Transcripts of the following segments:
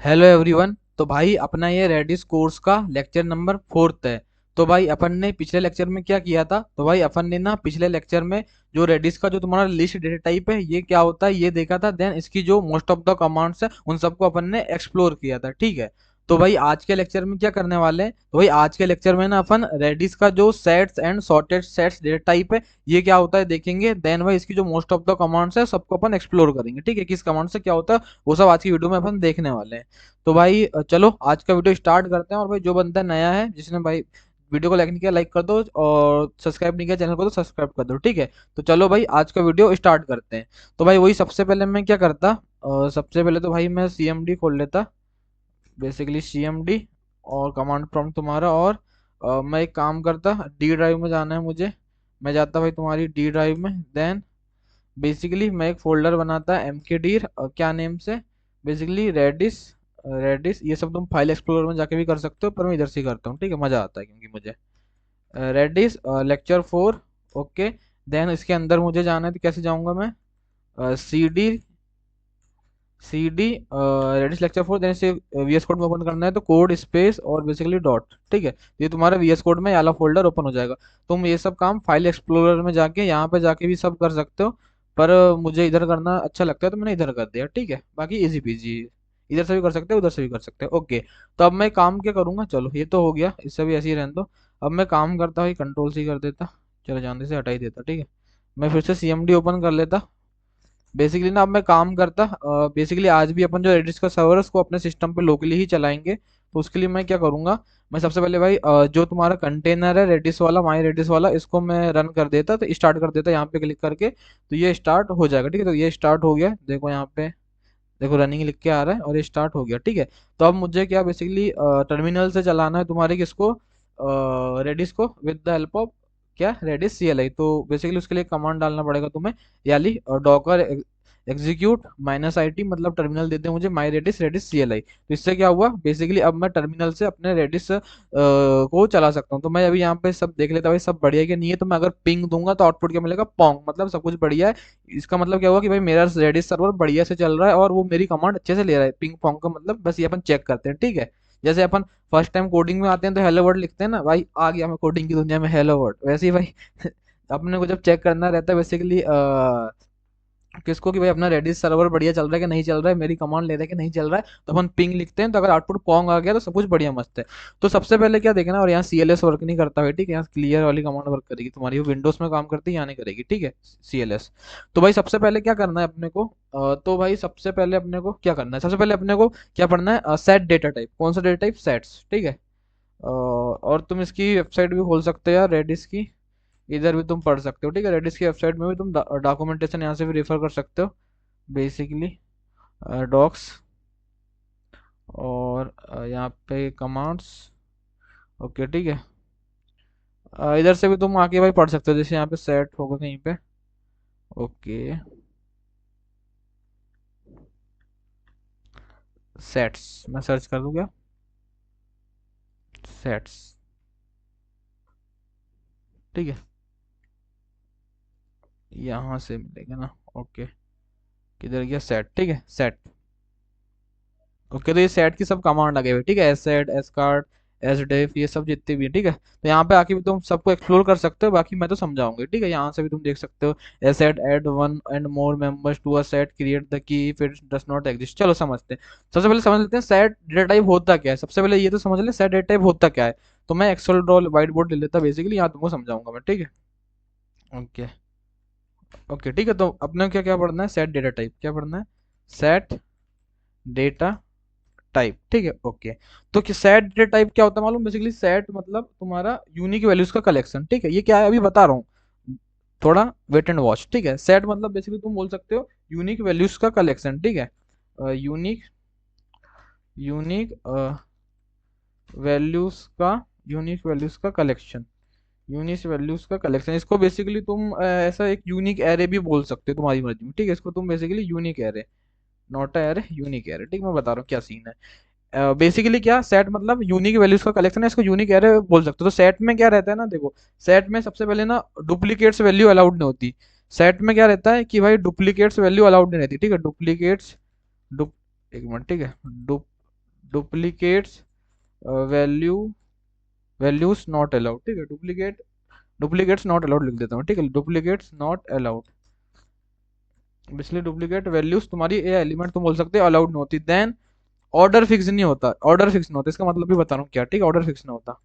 Hello everyone. तो भाई अपना ये रेडिस कोर्स का लेक्चर नंबर 4 है। तो भाई अपन ने पिछले लेक्चर में क्या किया था? तो भाई अपन ने ना पिछले लेक्चर में जो रेडिस का जो तुम्हारा लिस्ट डेटा टाइप है ये क्या होता है ये देखा था। देन इसकी जो मोस्ट ऑफ द कमांड्स है उन सबको अपन ने एक्सप्लोर किया था, ठीक है। तो भाई आज के लेक्चर में क्या करने वाले हैं? तो भाई आज के लेक्चर में ना अपन रेडिस का जो sets and sorted sets data type है ये क्या होता है देखेंगे। देन भाई इसकी जो मोस्ट ऑफ द कमांड्स है सबको अपन एक्सप्लोर करेंगे, ठीक है। किस कमांड से क्या होता है वो सब आज की वीडियो में अपन देखने वाले हैं। तो भाई चलो आज का वीडियो स्टार्ट करते हैं। और भाई जो बंदा नया है जिसने भाई वीडियो को लाइक नहीं किया लाइक कर दो, और सब्सक्राइब नहीं किया चैनल को तो सब्सक्राइब कर दो, ठीक है। तो चलो भाई आज का वीडियो स्टार्ट करते हैं। तो भाई वही सबसे पहले मैं क्या करता, सबसे पहले तो भाई मैं CMD खोल लेता, बेसिकली CMD और कमांड प्रॉम्प्ट तुम्हारा। और मैं एक काम करता, डी ड्राइव में जाना है मुझे। मैं जाता भाई तुम्हारी डी ड्राइव में। देन बेसिकली मैं एक फोल्डर बनाता है mkdir, क्या नेम से, बेसिकली रेडिस। रेडिस ये सब तुम फाइल एक्सप्लोरर में जाके भी कर सकते हो, पर मैं इधर से ही करता हूँ, ठीक है। मजा आता है क्योंकि मुझे रेडिस लेक्चर 4। ओके। देन इसके अंदर मुझे जाना है तो कैसे जाऊंगा मैं? C D Redis lecture 4। Then से VS कोड में ओपन करना है तो कोड स्पेस और बेसिकली डॉट, ठीक है। ये तुम्हारा VS कोड में वाला फोल्डर ओपन हो जाएगा। तुम ये सब काम फाइल एक्सप्लोरर में जाके यहाँ पे जाके भी सब कर सकते हो, पर मुझे इधर करना अच्छा लगता है तो मैंने इधर कर दिया, ठीक है। बाकी इजी पीजी, इधर से भी कर सकते हो उधर से भी कर सकते हो, ओके। तो अब मैं काम क्या करूंगा, चलो ये तो हो गया, इससे भी ऐसे ही रहने दो। अब मैं काम करता हूँ कंट्रोल C कर देता, चलो जान से हटा ही देता, ठीक है। मैं फिर से CMD ओपन कर लेता। बेसिकली ना अब मैं काम करता, बेसिकली आज भी अपन जो रेडिस का सर्वर है उसको अपने सिस्टम पे लोकली ही चलाएंगे। तो उसके लिए मैं क्या करूंगा, मैं सबसे पहले भाई जो तुम्हारा कंटेनर है रेडिस वाला, माई रेडिस वाला, इसको मैं रन कर देता, तो स्टार्ट कर देता यहाँ पे क्लिक करके। तो ये स्टार्ट हो जाएगा, ठीक है। तो ये स्टार्ट हो गया, देखो यहाँ पे, देखो रनिंग लिख के आ रहा है और ये स्टार्ट हो गया, ठीक है। तो अब मुझे क्या बेसिकली टर्मिनल से चलाना है तुम्हारे किसको, रेडिस को, विद द हेल्प ऑफ क्या, रेडिस CLI। तो बेसिकली उसके लिए कमांड डालना पड़ेगा तुम्हें, याली डॉकर -IT, मतलब टर्मिनल देते हैं मुझे माई रेडिस रेडिस CLI। तो इससे क्या हुआ, बेसिकली अब मैं टर्मिनल से अपने रेडिस को चला सकता हूँ। तो मैं अभी यहाँ पे सब देख लेता भाई सब बढ़िया है कि नहीं है। तो मैं अगर पिंग दूंगा तो आउटपुट क्या मिलेगा, पोंग, मतलब सब कुछ बढ़िया है। इसका मतलब क्या हुआ कि भाई मेरा रेडिस सर्वर बढ़िया से चल रहा है और वो मेरी कमांड अच्छे से ले रहा है। पिंग पोंग का मतलब बस ये अपन चेक करते हैं, ठीक है। जैसे अपन फर्स्ट टाइम कोडिंग में आते हैं तो हेलो वर्ड लिखते हैं ना, भाई आ गया मैं कोडिंग की दुनिया में हेलो वर्ड, वैसे ही भाई अपने को जब चेक करना रहता है बेसिकली किसको, कि भाई अपना रेडिस सर्वर बढ़िया चल रहा है कि नहीं चल रहा है, मेरी कमांड ले रहा है कि नहीं चल रहा है, तो अपन पिंग लिखते हैं। तो अगर आउटपुट पोंग आ गया तो सब कुछ बढ़िया मस्त है। तो सबसे पहले क्या देखना, और यहाँ CLS वर्क नहीं करता है, ठीक है। यहाँ क्लियर वाली कमांड वर्क करेगी तुम्हारी, वो विंडोज में काम करती है, यहाँ नहीं करेगी, ठीक है, CLS। तो भाई सबसे पहले क्या करना है अपने को, तो भाई सबसे पहले अपने को क्या करना है, सबसे पहले अपने को क्या पढ़ना है, सेट डेटा टाइप। कौन सा डेटा टाइप, सेट्स, ठीक है। और तुम इसकी वेबसाइट भी खोल सकते हो यार रेडिस की, इधर भी तुम पढ़ सकते हो, ठीक है। रेडिस की वेबसाइट में भी तुम डॉक्यूमेंटेशन यहाँ से भी रेफर कर सकते हो, बेसिकली डॉक्स। और यहाँ पे कमांड्स, ओके, ठीक है। इधर से भी तुम आके भाई पढ़ सकते हो, जैसे यहाँ पे सेट होगा कहीं पे, ओके, सेट्स मैं सर्च कर दूँ क्या, सेट्स, ठीक है, यहाँ से मिलेगा ना, ओके। किधर गया सेट, ठीक है, सेट, ओके। तो ये सेट की सब कमांड आ गई हुई, ठीक है, S set, S card, S diff, ये सब जितने भी है, ठीक है। तो यहाँ पे आके भी तुम सबको एक्सप्लोर कर सकते हो, बाकी मैं तो समझाऊंगी, ठीक है। यहाँ से भी तुम देख सकते हो, S set add one and more members to a set, create the key if it does not exist. चलो समझते हैं, सबसे पहले समझ लेते हैं सेट डेटा टाइप होता क्या है। सबसे पहले ये तो समझ ले सेट डेटा टाइप होता क्या है। तो मैं एक्सेल ड्रॉ व्हाइट बोर्ड ले लेता, बेसिकली यहाँ तुमको समझाऊंगा मैं, ठीक है, ओके। ओके, ठीक है। तो अपने क्या क्या पढ़ना है, सेट डेटा टाइप क्या पढ़ना है, सेट डेटा टाइप, ठीक है, ओके। तो कि सेट डेटा टाइप क्या होता है मालूम, बेसिकली सेट मतलब तुम्हारा यूनिक वैल्यूज का कलेक्शन, ठीक है। ये क्या है अभी बता रहा हूँ, थोड़ा वेट एंड वॉच, ठीक है। सेट मतलब बेसिकली तुम बोल सकते हो यूनिक वैल्यूज का कलेक्शन, ठीक है। यूनिक यूनिक वैल्यूज का यूनिक वैल्यूज का कलेक्शन, यूनिक वैल्यूज का कलेक्शन, इसको बेसिकली तुम ऐसा एक यूनिक एरे भी बोल सकते हो तुम्हारी मर्जी में, ठीक है। इसको तुम basically unique array, not array, unique array, ठीक है। मैं बता रहा हूँ क्या सीन है। बेसिकली क्या, सेट मतलब यूनिक वैल्यूज का कलेक्शन है, इसको यूनिक एरे बोल सकते हो। तो सेट में क्या रहता है ना, देखो, सेट में सबसे पहले ना डुप्लीकेट्स वैल्यू अलाउड नहीं होती। सेट में क्या रहता है कि भाई डुप्लीकेट्स वैल्यू अलाउड नहीं रहती, ठीक है। डुप्लीकेट्स, डुप एक मिनट, ठीक है, duplicates value values not allowed, ठीक है, डुप्लीकेट्स नॉट अलाउड लिख देता हूँ, ठीक है, डुप्लीकेट्स नॉट अलाउड, इसलिए डुप्लीकेट वैल्यूज तुम्हारी ए एलिमेंट तुम बोल सकते हो अलाउड नहीं होती। देन ऑर्डर फिक्स नहीं होता, ऑर्डर फिक्स नहीं होता, इसका मतलब भी बता रहा हूँ क्या, ठीक है, ऑर्डर फिक्स नहीं होता,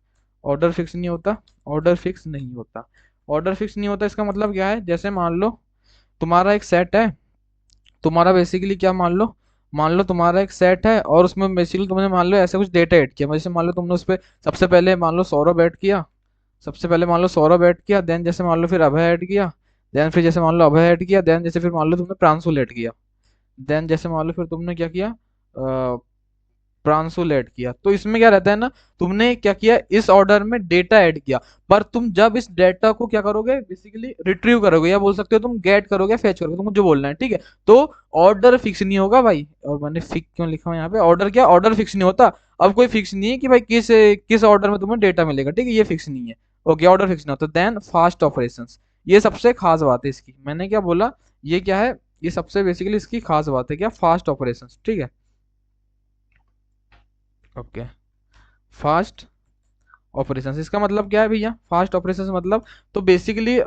ऑर्डर फिक्स नहीं होता, ऑर्डर फिक्स नहीं होता, ऑर्डर फिक्स नहीं होता, इसका मतलब क्या है, जैसे मान लो तुम्हारा एक सेट है, तुम्हारा बेसिकली क्या मान लो तुम्हारा एक सेट है और उसमें बेसिकली तुमने मान लो ऐसे कुछ डेटा ऐड किया, जैसे मान लो तुमने उस पर सबसे पहले मान लो सौरभ ऐड किया, सबसे पहले मान लो सौरभ ऐड किया, देन जैसे मान लो फिर अभय ऐड किया, देन फिर जैसे मान लो अभय ऐड किया, देन जैसे फिर मान लो तुमने प्रांशुल ऐड किया, देन जैसे मान लो फिर तुमने क्या किया, प्रांशुल ऐड किया, तो इसमें क्या रहता है ना, तुमने क्या किया, इस ऑर्डर में डेटा ऐड किया, पर तुम जब इस डेटा को क्या करोगे, बेसिकली रिट्रीव करोगे, या बोल सकते हो तुम गेट करोगे, फेच करोगे, तुमको जो बोलना है, ठीक है, तो ऑर्डर फिक्स नहीं होगा भाई, और मैंने फिक्स क्यों लिखा है यहाँ पे, ऑर्डर क्या, ऑर्डर फिक्स नहीं होता। अब कोई फिक्स नहीं है कि भाई किस किस ऑर्डर में तुम्हें डेटा मिलेगा, ठीक है, ये फिक्स नहीं है, ओके, ऑर्डर फिक्स नहीं होता। देन फास्ट ऑपरेशंस, ये सबसे खास बात है इसकी, मैंने क्या बोला, ये क्या है, ये सबसे बेसिकली इसकी खास बात है क्या, फास्ट ऑपरेशंस, ठीक है, ओके, फास्ट ऑपरेशंस, इसका मतलब क्या है भैया, फास्ट ऑपरेशंस मतलब, तो बेसिकली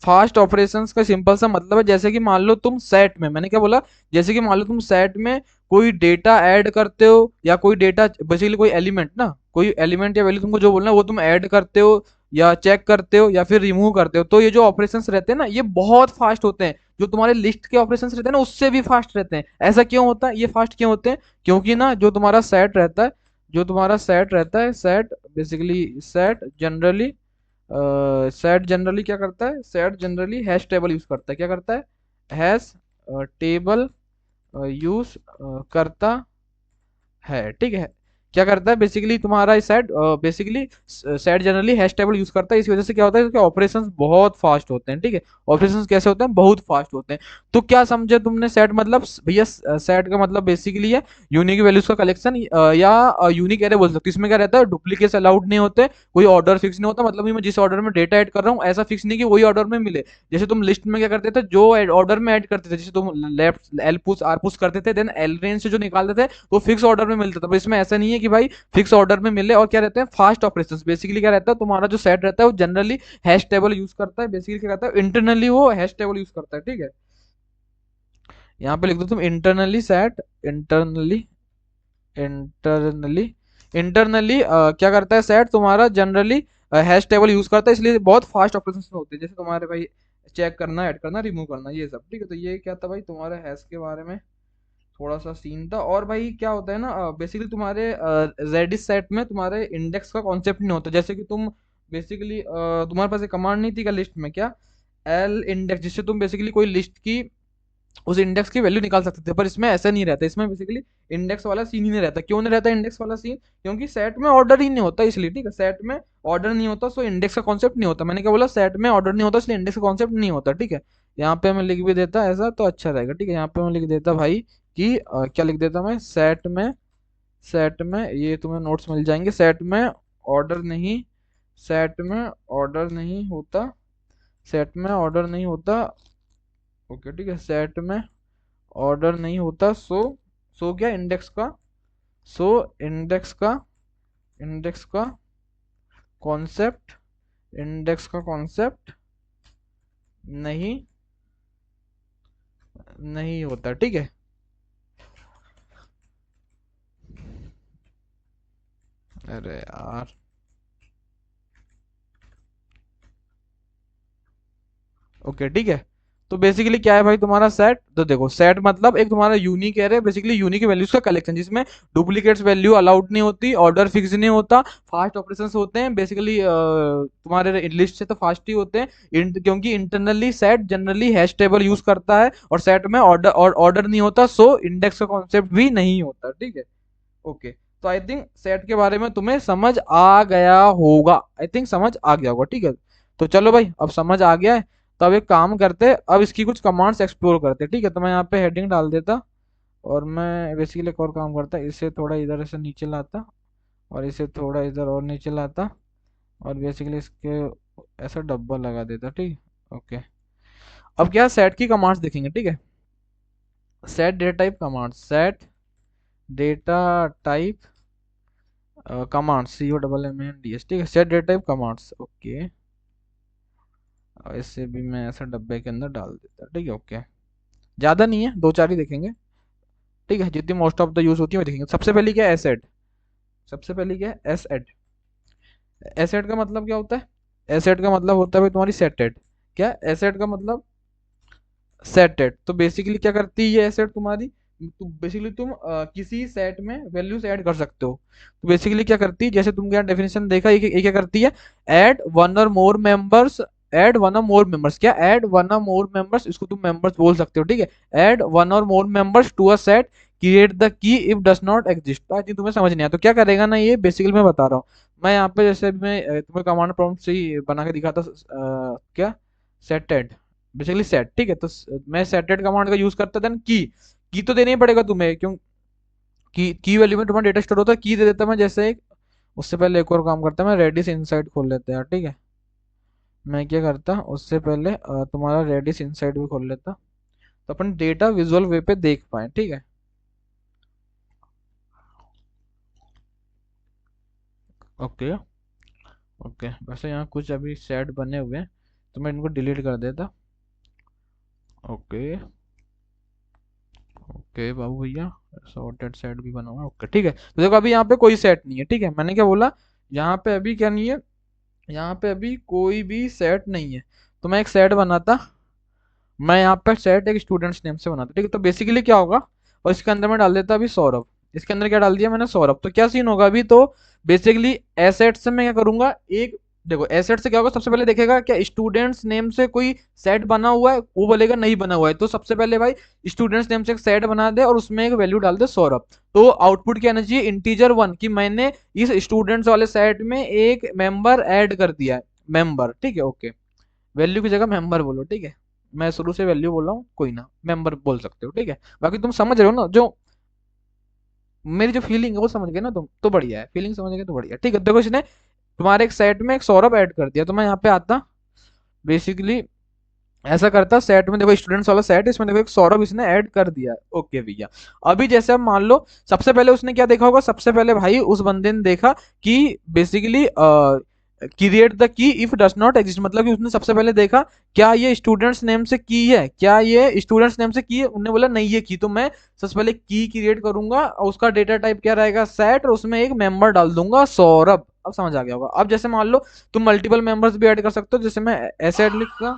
फास्ट ऑपरेशंस का सिंपल सा मतलब है, जैसे कि मान लो तुम सेट में, मैंने क्या बोला, जैसे कि मान लो तुम सेट में कोई डेटा ऐड करते हो, या कोई डेटा बेसिकली कोई एलिमेंट ना, कोई एलिमेंट या वैल्यू तुमको जो बोलना है वो तुम ऐड करते हो, या चेक करते हो, या फिर रिमूव करते हो, तो ये जो ऑपरेशंस रहते हैं ना, ये बहुत फास्ट होते हैं, जो तुम्हारे लिस्ट के ऑपरेशंस रहते हैं ना उससे भी फास्ट रहते हैं। ऐसा क्यों होता है, ये फास्ट क्यों होते हैं, क्योंकि ना जो तुम्हारा सेट रहता है, जो तुम्हारा सेट रहता है, सेट बेसिकली सेट जनरली क्या करता है, set generally hash table use करता है, क्या करता है, हैश टेबल यूज करता है, ठीक है, क्या करता है बेसिकली तुम्हारा set, basically set generally hash table use करता है, इसी वजह से क्या होता है कि ऑपरेशंस बहुत फास्ट होते हैं, ठीक है, ऑपरेशंस कैसे होते हैं, बहुत फास्ट होते हैं। तो क्या समझे तुमने सेट मतलब, भैया सेट का मतलब बेसिकली है यूनिक वैल्यूज का कलेक्शन, या यूनिक एरे बोल सकते हो, इसमें क्या रहता है, डुप्लीकेट्स अलाउड नहीं होते, कोई ऑर्डर फिक्स नहीं होता, मतलब मैं जिस ऑर्डर में डेटा ऐड कर रहा हूँ ऐसा फिक्स नहीं कि वही ऑर्डर में मिले, जैसे तुम लिस्ट में क्या करते थे, जो ऑर्डर में ऐड करते थे, जैसे तुम left L push R push करते थे, देन एल रेंज से जो निकालते थे वो फिक्स ऑर्डर में मिलता था, पर इसमें ऐसा नहीं है कि भाई फिक्स ऑर्डर में मिले, और क्या रहते हैं फास्ट ऑपरेशंस, बेसिकली क्या रहता है, तुम्हारा जो सेट रहता है वो जनरली हैश टेबल यूज करता है, बेसिकली क्या रहता है इंटरनली वो हैश टेबल यूज करता है, ठीक है, यहाँ पे लिख दो तुम internally set, internally internally internally क्या करता है सेट तुम्हारा जनरली हैश टेबल यूज करता है, इसलिए बहुत फास्ट ऑपरेशंस होते हैं, जैसे तुम्हारे भाई चेक करना, ऐड करना, रिमूव करना, ये सब, ठीक है, तो ये क्या था भाई तुम्हारे हैश के बारे में थोड़ा सा सीन था। और भाई क्या होता है ना, बेसिकली तुम्हारे रेडिस सेट में तुम्हारे इंडेक्स का कॉन्सेप्ट नहीं होता, जैसे कि तुम बेसिकली तुम्हारे पास एक कमांड नहीं थी क्या लिस्ट में, क्या एल इंडेक्स, जिससे तुम बेसिकली कोई लिस्ट की उस इंडेक्स की वैल्यू निकाल सकते थे, पर इसमें ऐसा नहीं रहता, इसमें बेसिकली इंडेक्स वाला सीन ही नहीं रहता, क्यों नहीं रहता इंडेक्स वाला सीन, क्योंकि सेट में ऑर्डर ही नहीं होता, इसलिए, ठीक है, सेट में ऑर्डर नहीं होता, सो इंडेक्स का कॉन्सेप्ट नहीं होता, मैंने क्या बोला, सेट में ऑर्डर नहीं होता इसलिए इंडेक्स का कॉन्सेप्ट नहीं होता, ठीक है, यहाँ पे मैं लिख भी देता ऐसा तो अच्छा रहेगा, ठीक है, यहाँ पे मैं लिख देता भाई कि क्या लिख देता मैं, सेट में ये तुम्हें नोट्स मिल जाएंगे, सेट में ऑर्डर नहीं होता, सेट में ऑर्डर नहीं होता, ओके, ठीक है, सेट में ऑर्डर नहीं होता, सो क्या इंडेक्स का, सो इंडेक्स का कॉन्सेप्ट, इंडेक्स का कॉन्सेप्ट नहीं नहीं होता, ठीक है, अरे यार, ओके, ठीक है, तो बेसिकली क्या है भाई तुम्हारा सेट, तो देखो सेट मतलब एक तुम्हारा unique array, basically unique values का कलेक्शन, जिसमें डुप्लीकेट्स वैल्यू अलाउड नहीं होती, ऑर्डर फिक्स नहीं होता, फास्ट ऑपरेशंस होते हैं, बेसिकली तुम्हारे लिस्ट से तो फास्ट ही होते हैं, क्योंकि internally set generally hash table use करता है, और सेट में ऑर्डर नहीं होता, सो इंडेक्स का कॉन्सेप्ट भी नहीं होता, ठीक है, ओके, तो आई थिंक सेट के बारे में तुम्हें समझ आ गया होगा, आई थिंक समझ आ गया होगा, ठीक है, तो चलो भाई अब समझ आ गया है, तो अब एक काम करते, अब इसकी कुछ कमांड्स एक्सप्लोर करते, ठीक है, तो मैं यहाँ पे हेडिंग डाल देता, और मैं बेसिकली एक और काम करता, इसे थोड़ा इधर से नीचे लाता, और इसे थोड़ा इधर और नीचे लाता, और बेसिकली इसके ऐसा डब्बा लगा देता, ठीक, ओके, अब क्या सेट की कमांड्स देखेंगे, ठीक है, set data type command, set data type commands, COMMANDS, ठीक है, set data type commands, okay. ऐसे भी मैं ऐसा डब्बे के अंदर डाल देता, ठीक है, ओके। ज़्यादा नहीं है, दो चार ही देखेंगे, ठीक है, जितनी मोस्ट ऑफ द यूज होती है वो देखेंगे। सबसे पहले क्या है, एसेट। सबसे पहले क्या है, एसेट। एसेट का मतलब क्या होता है? एसेट का मतलब होता है भाई तुम्हारी सेटेड। क्या एसेट का मतलब? सेटेड। तो बेसिकली क्या करती है ये एसेट तुम्हारी? तो बेसिकली तुम किसी सेट में वैल्यूज ऐड कर सकते हो। तो बेसिकली क्या करती है, जैसे तुम क्या डेफिनेशन देखा, ये क्या करती है, ऐड वन और मोर मेंबर्स। ऐड वन और मोर मेंबर्स, क्या ऐड वन और मोर मेंबर्स, इसको तुम मेंबर्स बोल सकते हो, ठीक है। ऐड वन और more members to a set, create the key if does not exist. तो आई थिंक तुम्हें समझ नहीं आया, तो क्या करेगा ना, ये बेसिकली मैं बता रहा हूँ। मैं यहाँ पे जैसे मैं तुम्हें कमांड प्रॉम्प्ट से ही बना के दिखाता, क्या, सेटेड, बेसिकली सेट, ठीक है। तो मैं सेटेड कमांड का यूज करता था, की तो देना ही पड़ेगा तुम्हें, क्यों? की वैल्यू में तुम्हारा डेटा स्टोर होता है, की दे देता मैं जैसे एक। उससे पहले एक और काम करता मैं, रेडिस इनसाइट खोल लेते हैं, ठीक है। मैं क्या करता उससे पहले तुम्हारा रेडिस इनसाइट भी खोल लेता, तो अपन डेटा विजुअल वे पे देख पाए, ठीक है। ओके। ओके, वैसे यहाँ कुछ अभी सेट बने हुए हैं, तो मैं इनको डिलीट कर देता। ओके। ओके बाबू भैया, सॉर्टेड सेट भी बना हुआ है, ओके, ठीक है। तो देखो अभी यहाँ पे कोई सेट नहीं है, ठीक है, मैंने क्या बोला, यहाँ पे अभी क्या नहीं है, यहाँ पे अभी कोई भी सेट नहीं है। तो मैं एक सेट बनाता, मैं यहाँ पे सेट एक स्टूडेंट्स नेम से बनाता, ठीक है। तो बेसिकली क्या होगा, और इसके अंदर मैं डाल देता अभी सौरभ। इसके अंदर क्या डाल दिया मैंने, सौरभ। तो क्या सीन होगा अभी, तो बेसिकली एसेट से मैं क्या करूंगा, एक, देखो एसेट से क्या होगा, सबसे पहले देखेगा क्या स्टूडेंट्स नेम से कोई सेट बना हुआ है, वो बोलेगा नहीं बना हुआ है। तो सबसे पहले भाई स्टूडेंट्स नेम से एक सेट बना दे और उसमें एक वैल्यू डाल दे सौरभ। तो आउटपुट क्या आना चाहिए, इंटीजर 1, कि मैंने इस स्टूडेंट्स वाले सेट में एक मेंबर ऐड कर दिया है, मेंबर, ठीक है, ओके। वैल्यू की जगह मेंबर बोलो, ठीक है। मैं शुरू से वैल्यू बोल रहा हूँ, कोई ना, मेंबर बोल सकते हो, ठीक है। बाकी तुम समझ रहे हो ना, जो मेरी जो फीलिंग है वो समझ गए ना तुम, तो बढ़िया है, फीलिंग समझ गए तो बढ़िया, ठीक है। देखो इसने तुम्हारे एक सेट में एक सौरभ ऐड कर दिया, तो मैं यहाँ पे आता, बेसिकली ऐसा करता, सेट में देखो स्टूडेंट्स वाला सेट, इसमें देखो एक सौरभ इसने ऐड कर दिया है, ओके भैया। अभी जैसे अब मान लो, सबसे पहले उसने क्या देखा होगा, सबसे पहले भाई उस बंदे ने देखा कि basically create the key if does not exist, मतलब कि उसने सबसे पहले देखा क्या ये स्टूडेंट्स नेम से की है, क्या ये स्टूडेंट्स नेम से की है, उन्होंने बोला नहीं ये की। तो मैं सबसे पहले की क्रिएट करूंगा और उसका डेटा टाइप क्या रहेगा, सेट, और उसमें एक मेंबर डाल दूंगा सौरभ। अब समझ आ गया होगा। अब जैसे मान लो तुम मल्टीपल मेंबर्स भी ऐड कर सकते हो, जैसे मैं ऐसे लिखता,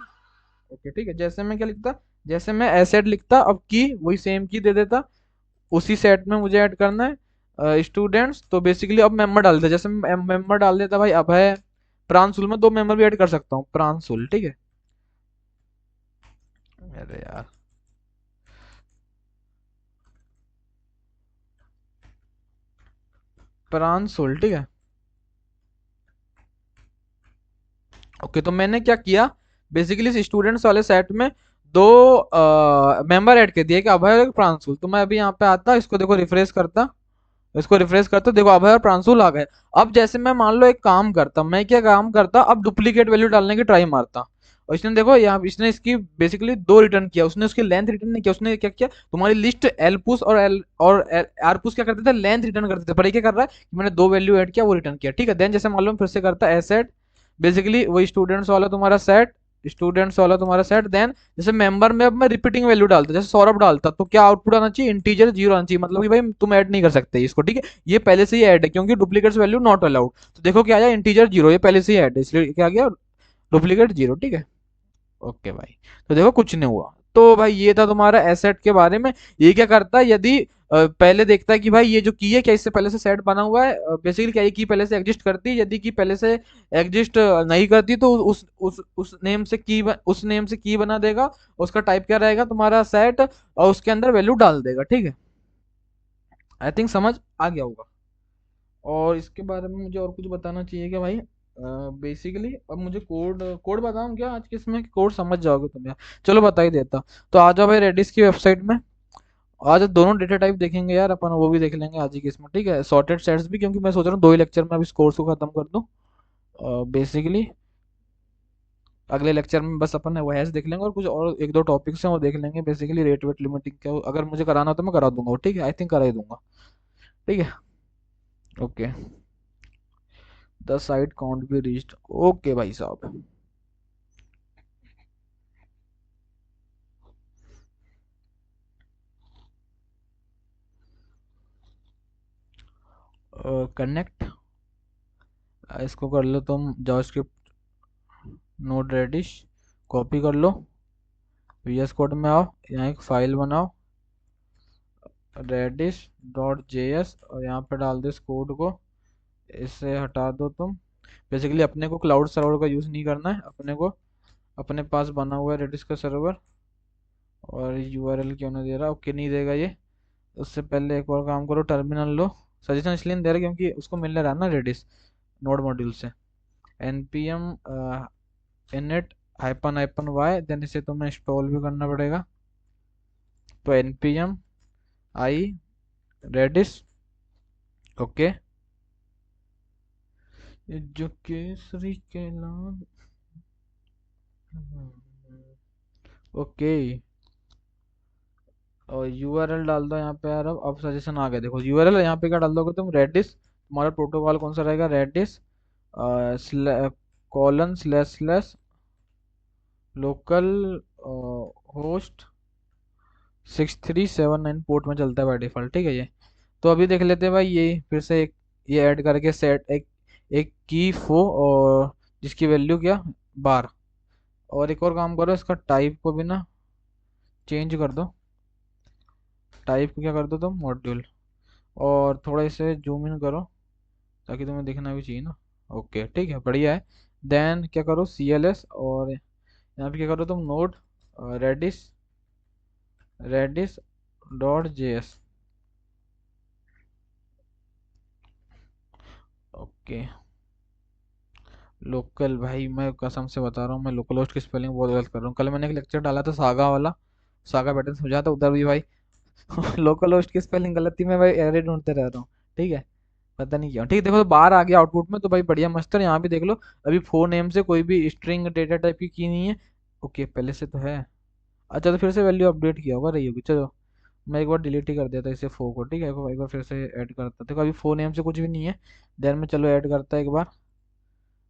ओके, ठीक है। जैसे मैं क्या लिखता, जैसे मैं एसेट लिखता, अब की वही सेम की दे देता, उसी सेट में मुझे ऐड करना है स्टूडेंट्स। तो बेसिकली अब मेंबर डाल देता, जैसे मेंबर डाल देता भाई अभय, प्रांशुल में दो मेंबर भी ऐड कर सकता हूँ, प्रांशुल, ठीक है। अरे यार, प्रांशुल, ठीक है, ओके। तो मैंने क्या किया, बेसिकली इस स्टूडेंट्स वाले सेट में दो मेंबर ऐड कर दिए, कि अभय और प्रांशुल। तो मैं अभी यहाँ पे आता, इसको देखो रिफ्रेश करता, इसको रिफ्रेश करता, देखो अभय और प्रांशुल आ गए। अब जैसे मैं मान लो एक काम करता, मैं क्या काम करता, अब डुप्लीकेट वैल्यू डालने की ट्राई मारता, और इसने देखो यहाँ इसने इसकी बेसिकली दो रिटर्न किया, उसने उसकी लेंथ रिटर्न नहीं किया, उसने क्या किया, तुम्हारी लिस्ट एल पुश और एल और आर पुश क्या करते थे, लेंथ रिटर्न करते थे, पर ये क्या कर रहा है कि मैंने दो वैल्यू ऐड किया, वो रिटर्न किया, ठीक है। देन जैसे मान लो मैं फिर से करता एसेट, बेसिकली वही स्टूडेंट्स वाला तुम्हारा सेट, स्टूडेंट्स वाला तुम्हारा सेट। देन जैसे मेंबर में अब मैं रिपीटिंग वैल्यू डालता, जैसे सौरभ डालता, तो क्या आउटपुट आना चाहिए, इंटीजर 0 आना चाहिए, मतलब कि भाई तुम ऐड नहीं कर सकते इसको, ठीक है। ये पहले से ही ऐड है, क्योंकि डुप्लीकेट्स वैल्यू नॉट अलाउड। तो देखो क्या आया, इंटीजर 0, ये पहले से ही ऐड है, इसलिए क्या गया, डुप्लीकेट 0, ठीक है। ओके भाई, तो देखो कुछ नहीं हुआ। तो भाई ये था तुम्हारा एसेट के बारे में। ये क्या करता है, यदि पहले देखता है कि भाई ये जो की है क्या इससे पहले से सेट बना हुआ है, बेसिकली क्या ये की पहले से एग्जिस्ट करती है, यदि की पहले से एग्जिस्ट नहीं करती तो उस नेम से की उस नेम से की बना देगा, उसका टाइप क्या रहेगा तुम्हारा सेट, और उसके अंदर वैल्यू डाल देगा, ठीक है। आई थिंक समझ आ गया होगा। और इसके बारे में मुझे और कुछ बताना चाहिए क्या भाई? बेसिकली अब मुझे कोड कोड बताऊं क्या आज के इसमें, कोड समझ जाओगे तुम यार। चलो बता ही देता। तो आ जाओ भाई रेडिस की वेबसाइट में। आज दोनों डेटा टाइप देखेंगे यार अपन, वो भी देख लेंगे आज ही के इसमें, ठीक है, सॉर्टेड सेट्स भी, क्योंकि मैं सोच रहा हूँ दो ही लेक्चर में अब इस कोर्स को खत्म कर दूं। बेसिकली अगले लेक्चर में बस अपन वो हैश देख लेंगे, और कुछ और एक दो टॉपिक्स हैं वो देख लेंगे, बेसिकली रेट वेट लिमिटिंग क्या अगर मुझे कराना हो तो मैं करा दूंगा वो, ठीक है, आई थिंक करा ही दूंगा। ठीक है। Okay, the site count be reached. Okay भाई साहब। कनेक्ट, इसको कर लो तुम जावास्क्रिप्ट नोड रेडिश, कॉपी कर लो, वीएस कोड में आओ, यहाँ एक फाइल बनाओ रेडिश डॉट जेएस, और यहाँ पे डाल दो इस कोड को, इसे हटा दो तुम। बेसिकली अपने को क्लाउड सर्वर का यूज़ नहीं करना है, अपने को अपने पास बना हुआ है रेडिस का सर्वर। और यूआरएल क्यों नहीं दे रहा, ओके नहीं देगा ये। उससे पहले एक और काम करो, टर्मिनल लो। सजेशन इसलिए नहीं दे रहा क्योंकि उसको मिलने रहा है ना रेडिस नोड मॉड्यूल से। npm init hyphen hyphen Y, then इसे तुम्हें इंस्टॉल भी करना पड़ेगा। तो npm आई रेडिस, ओके, जो केसरी के लाल, ओके। और यूआरएल डाल दो यहाँ पे यार। अब सजेशन आ गया, देखो यूआरएल यहाँ पे क्या डाल दोगे तुम, रेडिस, तुम्हारा प्रोटोकॉल कौन सा रहेगा, Redis colon slash slash localhost 6379 port में चलता है बाय डिफॉल्ट, ठीक है ये। तो अभी देख लेते हैं भाई, ये फिर से एक ये ऐड करके सेट एक एक की फो, और जिसकी वैल्यू क्या, बार। और एक और काम करो, इसका टाइप को भी ना चेंज कर दो, टाइप को क्या कर दो तुम, मॉड्यूल। और थोड़ा इसे जूम इन करो ताकि तुम्हें दिखना भी चाहिए ना। ओके ठीक है, बढ़िया है। देन क्या करो, सी एल एस, और यहाँ पे क्या करो तुम, node Redis Redis dot JS okay. ओके, लोकल, भाई मैं कसम से बता रहा हूँ, मैं लोकल होस्ट की स्पेलिंग बहुत गलत कर रहा हूँ। कल मैंने एक लेक्चर डाला था सागा वाला, सागा पैटर्न समझा था, उधर भी भाई लोकल होस्ट की स्पेलिंग गलत थी, मैं भाई एरर ढूंढते रह रहा हूँ। ठीक है, पता नहीं क्यों। ठीक है, देखो तो बाहर आ गया आउटपुट में, तो भाई बढ़िया मस्त है। यहाँ भी देख लो, अभी फोर नेम से कोई भी स्ट्रिंग डेटा टाइप की नहीं है। ओके, पहले से तो है। अच्छा, तो फिर से वैल्यू अपडेट किया होगा, रही होगी, चलो मैं एक बार डिलीट ही कर देता इसे फो को। ठीक है, एक बार फिर से ऐड करता, देखो अभी फोर नेम से कुछ भी नहीं है। देन में चलो ऐड करता है एक बार।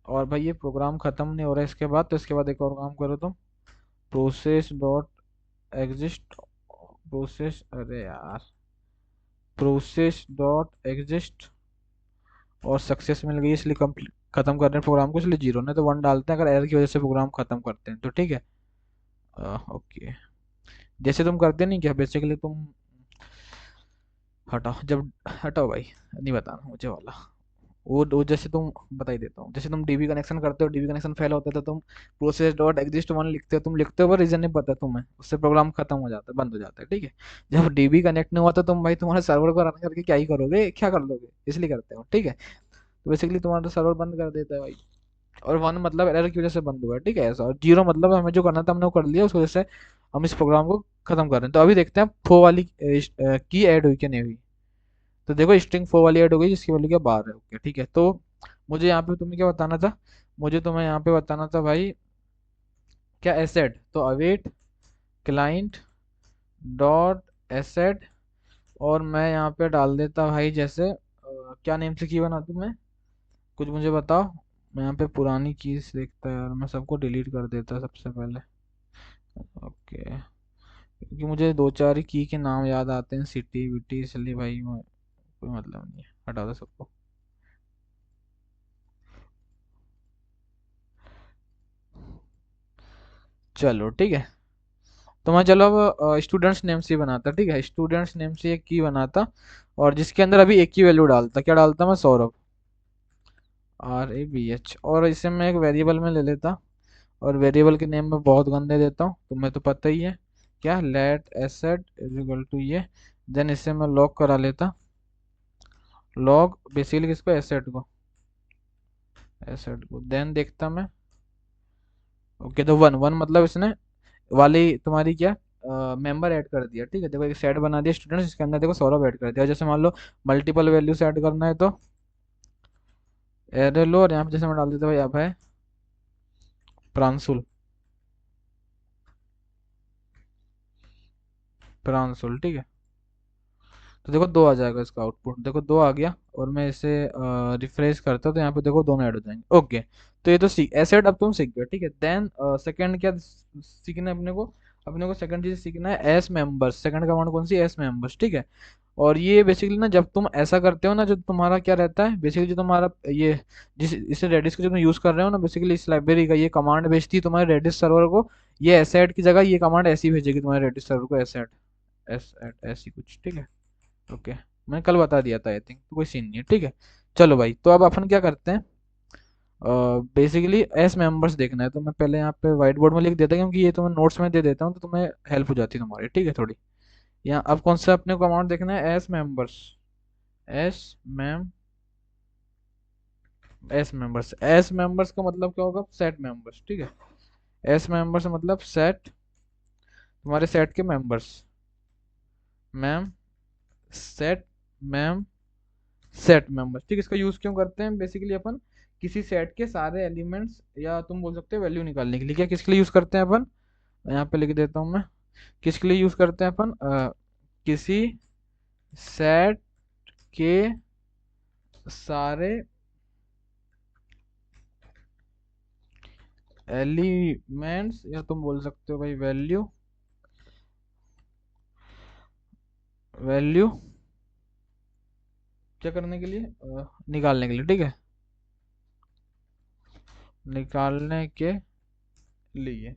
और भाई ये प्रोग्राम खत्म नहीं हो रहा है इसके बाद, तो इसके बाद एक और काम करो तुम, प्रोसेस डॉट एग्जिस्ट, प्रोसेस, अरे यार, प्रोसेस डॉट एग्जिस्ट, और सक्सेस मिल गई, इसलिए कंप्लीट खत्म कर रहे हैं प्रोग्राम को, इसलिए जीरो, नहीं तो वन डालते हैं अगर एरर की वजह से प्रोग्राम खत्म करते हैं तो। ठीक है, ओके, जैसे तुम करते नहीं क्या, बेसिकली तुम, हटाओ जब, हटाओ भाई, नहीं बताना मुझे वाला। वो जैसे तुम, बता ही देता हूँ, जैसे तुम डीबी कनेक्शन करते हो, डीबी कनेक्शन फेल होता है तो तुम प्रोसेस डॉट एग्जिस्ट वन लिखते हो, तुम लिखते हो पर रीजन नहीं पता तुम्हें, उससे प्रोग्राम खत्म हो जाता है, बंद हो जाता है। ठीक है, जब डीबी कनेक्ट नहीं हुआ तो तुम भाई तुम्हारे सर्वर को रन करके क्या ही करोगे, क्या कर लोगे, इसलिए करते हो। ठीक है, तो बेसिकली तुम्हारा सर्वर बंद कर देता है भाई। और वन मतलब एरर की वजह से बंद हुआ है, ठीक है ऐसा। और जीरो मतलब हमें जो करना था हमने वो कर लिया, उस वजह से हम इस प्रोग्राम को खत्म कर रहे हैं। तो अभी देखते हैं फो वाली की ऐड हुई कि नहीं हुई। तो देखो स्ट्रिंग फो वाली ऐड हो गई, जिसकी वैल्यू क्या, बार है। ओके ठीक है, तो मुझे यहाँ पे तुम्हें क्या बताना था, मुझे तुम्हें यहाँ पे बताना था भाई, क्या एसेट, तो अवेट क्लाइंट डॉट एसेट। और मैं यहाँ पे डाल देता भाई, जैसे क्या नेम से की बना दूँ मैं, कुछ मुझे बताओ। मैं यहाँ पे पुरानी कीज देखता यार, मैं सबको डिलीट कर देता सबसे पहले। ओके, क्योंकि मुझे दो चार ही की के नाम याद आते हैं, सिटी विटी, इसलिए भाई मैं, कोई मतलब नहीं है, हटा दो सबको। चलो ठीक है, तो मैं चलो अब स्टूडेंट्स नेम से ही बनाता। ठीक है, स्टूडेंट्स नेम से एक की बनाता, और जिसके अंदर अभी एक ही वैल्यू डालता, क्या डालता मैं, सौरभ, RABH। और इसे मैं एक वेरिएबल में ले लेता, और वेरिएबल के नेम में बहुत गंदे देता हूँ, तुम्हें तो पता ही है, क्या, let asset is equal to ये। देन इसे मैं लॉग करा लेता, लॉग बेसिकली किसको, एसेट को, एसेट को। देन देखता मैं, ओके, तो वन वन मतलब इसने वाली तुम्हारी क्या, मेंबर ऐड कर दिया। ठीक है, देखो एक सेट बना दिया स्टूडेंट्स, इसके अंदर देखो सौरभ ऐड कर दिया। जैसे मान लो मल्टीपल वैल्यूज ऐड करना है तो एरे लो, और यहाँ पे जैसे मैं डाल देता हूँ, भाई अब है प्रांशुल, प्रांशुल। ठीक है, तो देखो दो आ जाएगा इसका आउटपुट, देखो दो आ गया। और मैं इसे रिफ्रेश करता हूँ तो यहाँ पे देखो दोनों ऐड हो जाएंगे। ओके, तो ये तो सीख एसेट अब तुम सीख गए, ठीक है। देन सेकंड क्या सीखना है अपने को? अपने को सेकंड चीज सीखना है एस मेंबर्स। सेकंड कमांड कौन सी? एस मेंबर्स, ठीक है। और ये बेसिकली ना जब तुम ऐसा करते हो ना, जो तुम्हारा क्या रहता है बेसिकली, जो तुम्हारा ये जिस इसे रेडिस को जो तुम यूज कर रहे हो ना, बेसिकली इस लाइब्रेरी का ये कमांड भेजती है तुम्हारे रेडिस सर्वर को। ये एसेट की जगह ये कमांड ऐसी भेजेगी तुम्हारे रेडिस सर्वर को, एसेट एसेट ऐसी कुछ, ठीक है। ओके, मैंने कल बता दिया था आई थिंक, तो कोई सीन नहीं है, ठीक है। चलो भाई, तो अब अपन क्या करते हैं, बेसिकली एस मेंबर्स देखना है। तो मैं पहले यहाँ पे व्हाइट बोर्ड में लिख देता हूँ, क्योंकि ये तो मैं नोट्स में दे देता हूँ तो तुम्हें हेल्प हो जाती है तुम्हारी, ठीक है थोड़ी। यहाँ अब कौन सा अपने कमांड देखना है? S members. S ma'am S members. S members का मतलब क्या होगा? सेट मेंबर्स, ठीक है। एस मेंबर्स मतलब सेट, तुम्हारे सेट के members. Ma'am set, ma'am set members, ठीक है। इसका यूज क्यों करते हैं? बेसिकली अपन किसी सेट के सारे एलिमेंट्स, या तुम बोल सकते हो वैल्यू निकालने के लिए। क्या किसके लिए यूज करते हैं अपन? यहाँ पे लिख देता हूँ मैं, किसके लिए यूज करते हैं अपन? किसी सेट के सारे एलिमेंट्स, या तुम बोल सकते हो भाई वैल्यू, वैल्यू क्या करने के लिए? निकालने के लिए, ठीक है। निकालने के लिए।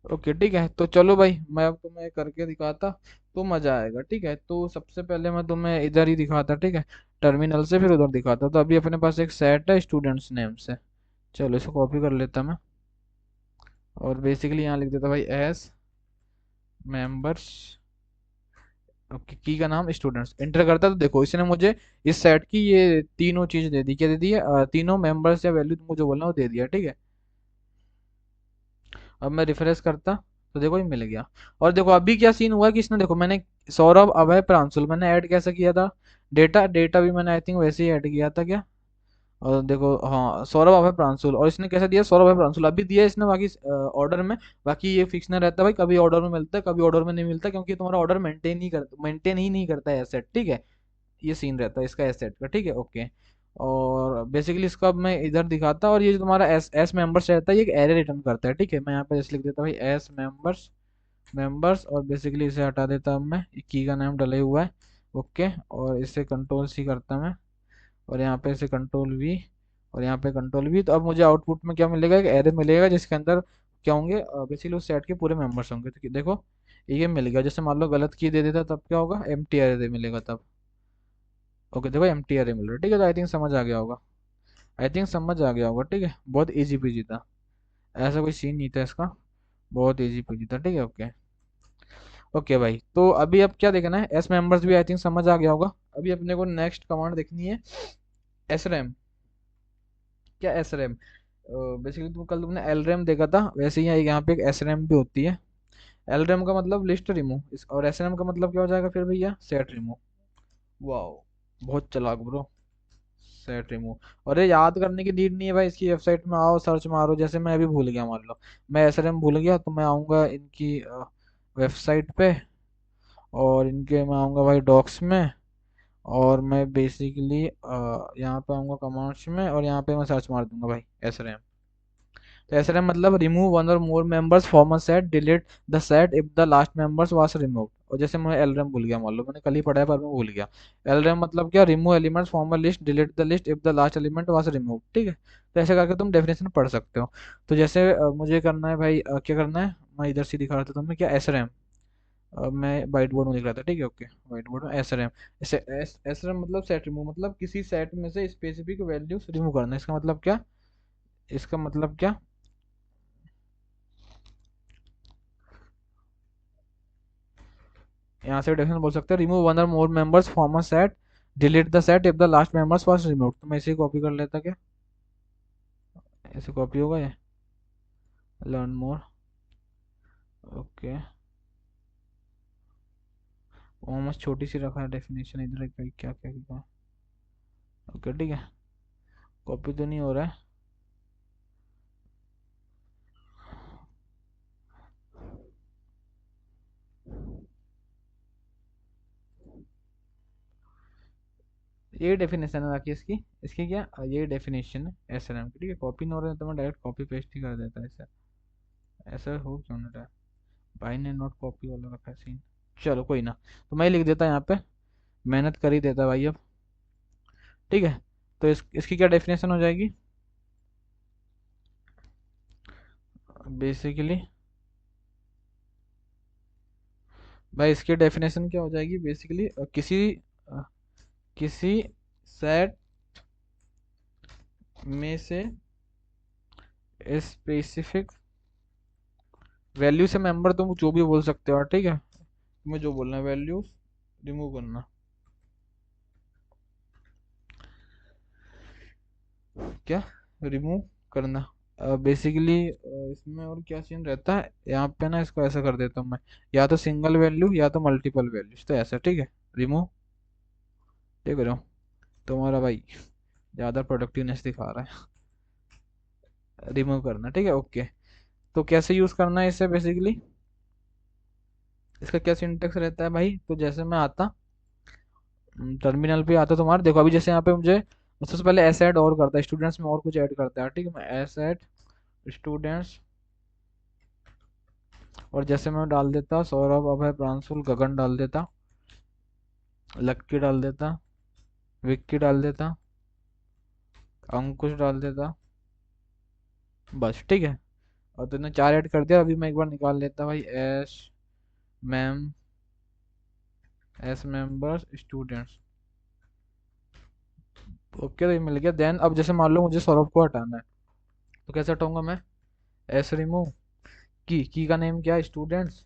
ओके, ठीक है। तो चलो भाई, मैं अब तुम्हें करके दिखाता तो मजा आएगा, ठीक है। तो सबसे पहले मैं तुम्हें इधर ही दिखाता, ठीक है। टर्मिनल से फिर उधर दिखाता। तो अभी अपने पास एक सेट है स्टूडेंट्स नेम से। चलो इसको कॉपी कर लेता मैं, और बेसिकली यहाँ लिख देता भाई एस मेंबर्स। ओके, की का नाम स्टूडेंट्स, एंटर करता। तो देखो इसने मुझे इस सेट की ये तीनों चीज दे दी। क्या दे दी है? तीनों मेंबर्स या वैल्यू तुमको जो बोलना है वो दे दिया, ठीक है। अब मैं रिफ्रेश करता तो देखो ये मिल गया। और देखो अभी क्या सीन हुआ कि इसने, देखो मैंने सौरभ, अभय, प्रांशुल मैंने ऐड कैसे किया था? डेटा डेटा भी मैंने आई थिंक वैसे ही ऐड किया था क्या? और देखो हाँ, सौरभ, अभय, प्रांशुल। और इसने कैसे दिया? सौरभ, अभय, प्रांशुल अभी दिया इसने, बाकी ऑर्डर में। बाकी ये फिक्स नहीं रहता भाई, कभी ऑर्डर में मिलता है कभी ऑर्डर में नहीं मिलता, क्योंकि तुम्हारा ऑर्डर मेंटेन ही नहीं करता है एसेट, ठीक है। ये सीन रहता है इसका एसेट का, ठीक है। ओके, और बेसिकली इसको अब मैं इधर दिखाता। और ये जो तुम्हारा एस एस मेंबर्स रहता है ये एक एरे रिटर्न करता है, ठीक है। मैं यहाँ पे जैसे लिख देता हूँ भाई एस मेंबर्स, मेंबर्स। और बेसिकली इसे हटा देता हूँ मैं, की का नाम डले हुआ है। ओके, और इसे कंट्रोल सी करता मैं, और यहाँ पे इसे कंट्रोल वी, और यहाँ पे कंट्रोल वी। तो अब मुझे आउटपुट में क्या मिलेगा? एक एरे मिलेगा जिसके अंदर क्या होंगे? बेसिकली उस सेट के पूरे मेंबर्स होंगे। तो देखो ये मिल गया। जैसे मान लो गलत की दे देता तब क्या होगा? एम टी एरे मिलेगा तब। ओके, देखो एम टी एरे मिल रहा है, ठीक है। तो आई थिंक समझ आ गया होगा, आई थिंक समझ आ गया होगा, ठीक है। बहुत इजी पीजी था, ऐसा कोई सीन नहीं था इसका, बहुत इजी पीजी था, ठीक है। ओके, ओके भाई, तो अभी अब क्या देखना है? एस मेंबर्स भी आई थिंक समझ आ गया होगा। अभी अपने को नेक्स्ट कमांड देखनी है, एस रैम। क्या एस रैम? बेसिकली तुमने एल रैम देखा था, वैसे ही यहाँ पे एक एस रैम भी होती है। एल रैम का मतलब लिस्ट रिमूव, और एस रैम का मतलब क्या हो जाएगा फिर भैया? Set remove. वाओ, बहुत चालाक ब्रो। Set remove. और ये याद करने की नीड नहीं है भाई, इसकी वेबसाइट में आओ, सर्च मारो। जैसे मैं अभी भूल गया, मान लो मैं एस रैम भूल गया, तो मैं आऊँगा इनकी वेबसाइट पे, और इनके मैं आऊँगा भाई डॉक्स में, और मैं बेसिकली यहाँ पे आऊँगा कमांड्स में, और यहाँ पे मैं सर्च मार दूंगा भाई एस रैम। तो एस रैम मतलब रिमूव वन और more members from a set, delete the set if the last members was removed. और जैसे मैं एल रैम भूल गया, मान लो मैंने कल ही पढ़ा है पर मैं भूल गया। एल रैम मतलब क्या? Remove elements from a list, delete the list if the last element was removed, ठीक है। तो ऐसे करके तुम डेफिनेशन पढ़ सकते हो। तो जैसे मुझे करना है भाई, क्या करना है, मैं इधर से दिखा रहा था तुम्हें क्या, एस रैम। मैं वाइट बोर्ड में लिख रहा था, ठीक है। ओके, वाइट बोर्ड में एस रैम। ऐसे एस रैम मतलब सेट रिमूव, मतलब किसी सेट में से स्पेसिफिक वैल्यूज रिमूव करना। इसका मतलब क्या? इसका मतलब क्या? यहाँ से डेफिनेशन बोल सकते हैं, रिमूव वन और more members from a set, delete the set if the last members was removed. तो मैं इसे कॉपी कर लेता क्या? ऐसे कॉपी होगा ये, लर्न मोर। ओके, ऑलमोस्ट छोटी सी रखा है डेफिनेशन इधर, क्या क्या क्या। ओके, ठीक है, कॉपी तो नहीं हो रहा है। ये डेफिनेशन है बाकी इसकी, इसकी क्या ये डेफिनेशन है एसएनएम की, ठीक है। कॉपी ना हो रहा है तो मैं डायरेक्ट कॉपी पेस्ट ही कर देता है ऐसा। ऐसा हो क्यों ना रहा है? भाई ने नोट कॉपी वाला रखा है सीन। चलो कोई ना, तो मैं लिख देता यहाँ पे, मेहनत कर ही देता भाई अब, ठीक है। तो इसकी क्या डेफिनेशन हो जाएगी बेसिकली? भाई इसकी डेफिनेशन क्या हो जाएगी बेसिकली, अ, किसी सेट में से स्पेसिफिक वैल्यू से मेंबर, तुम जो भी बोल सकते हो, ठीक है। तुम्हें जो बोलना है वैल्यूज रिमूव करना, क्या रिमूव करना बेसिकली। इसमें और क्या सीन रहता है यहाँ पे ना, इसको ऐसा कर देता हूँ मैं, या तो सिंगल वैल्यू या तो मल्टीपल वैल्यूज, तो ऐसा ठीक है। रिमूव, देख रहे हो तुम्हारा भाई ज़्यादा प्रोडक्टिवनेस दिखा रहा है। रिमूव करना, ठीक है, ओके। तो कैसे यूज़ करना है इसे बेसिकली, इसका क्या सिंटेक्स रहता है भाई? तो जैसे मैं आता टर्मिनल पे आता तुम्हारा, देखो अभी जैसे यहाँ पे मुझे सबसे पहले एस ऐड और करता है, स्टूडेंट्स में और कुछ ऐड करता है, ठीक है। मैं एस ऐड स्टूडेंट्स, और जैसे मैं डाल देता सौरभ अभय प्रांशुल गगन डाल देता, लक्की डाल देता, विक्की डाल देता, अंकुश डाल देता, बस ठीक है। और तुमने चार ऐड कर दिया, अभी मैं एक बार निकाल लेता भाई, S ma'am, S members students, okay. तो ये मिल गया। देन अब जैसे मान लो मुझे सौरभ को हटाना है, तो कैसे हटाऊंगा मैं? एस रिमूव की का नेम क्या है? स्टूडेंट्स,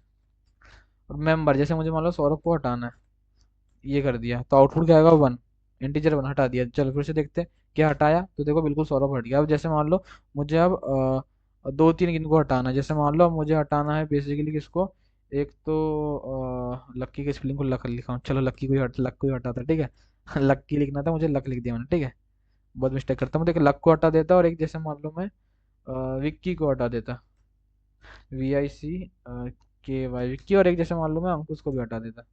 और मेंबर जैसे मुझे मान लो सौरभ को हटाना है, ये कर दिया तो आउटपुट क्या आएगा? वन, इंटीजर वन हटा दिया। चलो फिर से देखते हैं क्या हटाया, तो देखो बिल्कुल सौरभ हट गया। अब जैसे मान लो मुझे अब दो तीन इनको हटाना है, जैसे मान लो अब मुझे हटाना है बेसिकली किसको, एक तो लक्की के स्पेलिंग को लक लिखा हूँ, चलो लक्की को ही लक को ही हटाता, ठीक है। लक्की लिखना था मुझे, लक लिख दिया मैंने, ठीक है। बहुत मिस्टेक करता हूँ, देखो लक को हटा देता, और एक जैसे मान लो मैं विक्की को हटा देता, VICKY विक्की, और एक जैसे मान लो मैं अंकुश को भी हटा देता,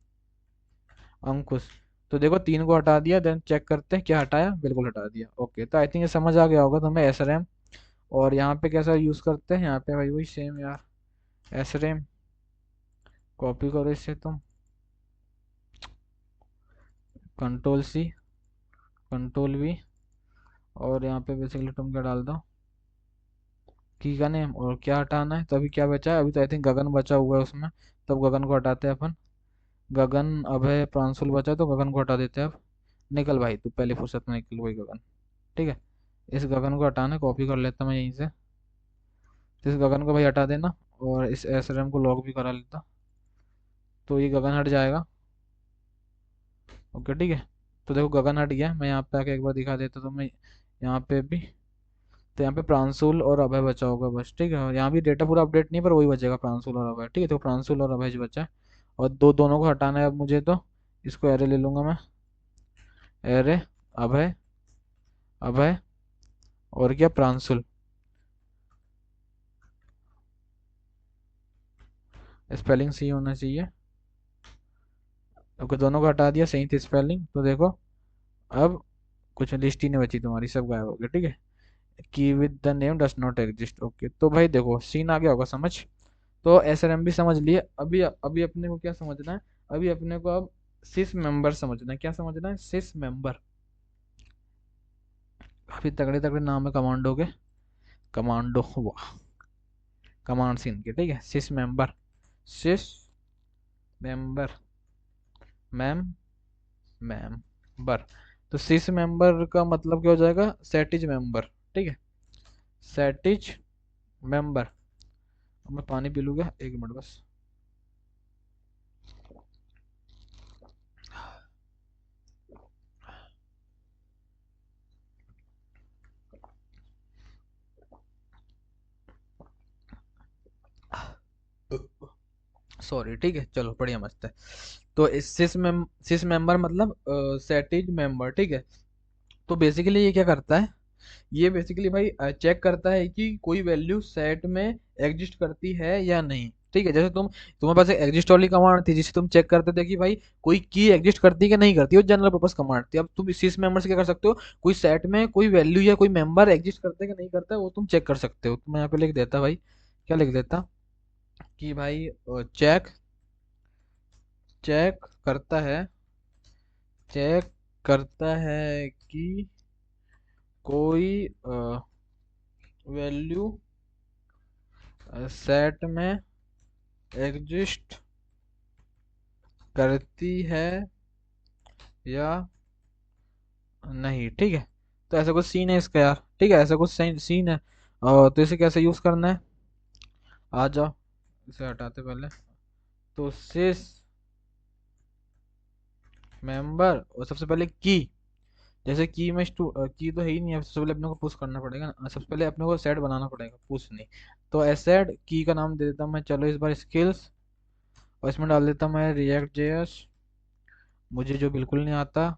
अंकुश। तो देखो तीन को हटा दिया, देन चेक करते हैं क्या हटाया, बिल्कुल हटा दिया, ओके। तो आई थिंक ये समझ आ गया होगा तुम्हें एसरएम। और यहाँ पे कैसा यूज़ करते हैं, यहाँ पे भाई वही सेम यार, एसरएम कॉपी करो इससे तुम, कंट्रोल C, कंट्रोल V, और यहाँ पे बेसिकली तुम क्या डाल दो, की का नेम, और क्या हटाना है। तो अभी क्या बचा है? अभी तो आई थिंक गगन बचा हुआ है उसमें, तब गगन को हटाते हैं अपन। गगन अभय प्रांशुल बचा है, तो गगन को हटा देते हैं अब। निकल भाई तू पहली फुर्सत में, निकल वही गगन, ठीक है। इस गगन को हटाना, कॉपी कर लेता मैं यहीं से, तो इस गगन को भाई हटा देना, और इस एसरएम को लॉक भी करा लेता, तो ये गगन हट जाएगा, ओके ठीक है। तो देखो गगन हट गया, मैं यहाँ पे आके एक बार दिखा देता तो मैं यहाँ पे भी, तो यहाँ पे प्रांशुल और अभय बचा होगा बस, ठीक है। और यहाँ भी डेटा पूरा अपडेट नहीं, पर वही बचेगा प्रांशुल और अभय, ठीक है। तो प्रांशुल और अभय जो बचा है, और दोनों को हटाना है अब मुझे, तो इसको एरे ले लूंगा मैं, एरे अभय, अभय और क्या प्रांशुल, स्पेलिंग सही होना चाहिए, ओके। दोनों को हटा दिया, सही थी स्पेलिंग, तो देखो अब कुछ लिस्ट ही नहीं बची तुम्हारी, सब गायब हो गया, ठीक है। की with the name does not exist, okay. तो भाई देखो सीन आ गया होगा समझ। तो एसआरएम भी समझ लिए, अभी अभी अपने को क्या समझना है? अभी अपने को अब सिस मेंबर समझना है। क्या समझना है? सिस मेंबर। काफी तगड़े तगड़े नाम है कमांडो के, कमांडो, वाह, कमांड सीन के, ठीक है। सिस मेंबर, सिस मेंबर, मैम, मेंबर। तो सिस मेंबर का मतलब क्या हो जाएगा? सेटिज मेंबर, ठीक है, सेटिज मेंबर। मैं पानी पी लूँगा, एक मिनट बस। सॉरी, ठीक है, चलो बढ़िया मस्त है। तो इस सिस मेंबर मतलब सेटिज मेंबर, ठीक है। तो बेसिकली ये क्या करता है? ये बेसिकली भाई चेक करता है कि कोई वैल्यू सेट में एग्जिस्ट करती है या नहीं, ठीक है, जैसे तुम्हारे पास एक एग्जिस्ट वाली कमांड थी जिसे तुम चेक करते थे कि भाई कोई की एग्जिस्ट करती है कि नहीं करती, वो जनरल पर्पस कमांड थी। अब तुम इस मेंबर से क्या कर सकते हो, कोई सेट में कोई वैल्यू या कोई मेंबर एग्जिस्ट करता है कि नहीं करता है वो तुम चेक कर सकते हो। तो मैं यहाँ पे लिख देता भाई, क्या लिख देता कि भाई चेक चेक करता है चेक करता है कि कोई वैल्यू सेट में एग्जिस्ट करती है या नहीं। ठीक है, तो ऐसा कुछ सीन है इसका यार। ठीक है, ऐसा कुछ सीन है। तो इसे कैसे यूज करना है, आ जाओ इसे हटाते पहले। तो सिस मेंबर और सबसे पहले की, जैसे की में की तो है ही नहीं है, सबसे पहले अपने को पुश करना पड़ेगा ना, सबसे पहले अपने को सेट बनाना पड़ेगा, पुश नहीं। तो एसेट की का नाम दे देता हूं मैं, चलो इस बार स्किल्स, और इसमें डाल देता मैं रिएक्ट जेएस, मुझे जो बिल्कुल नहीं आता,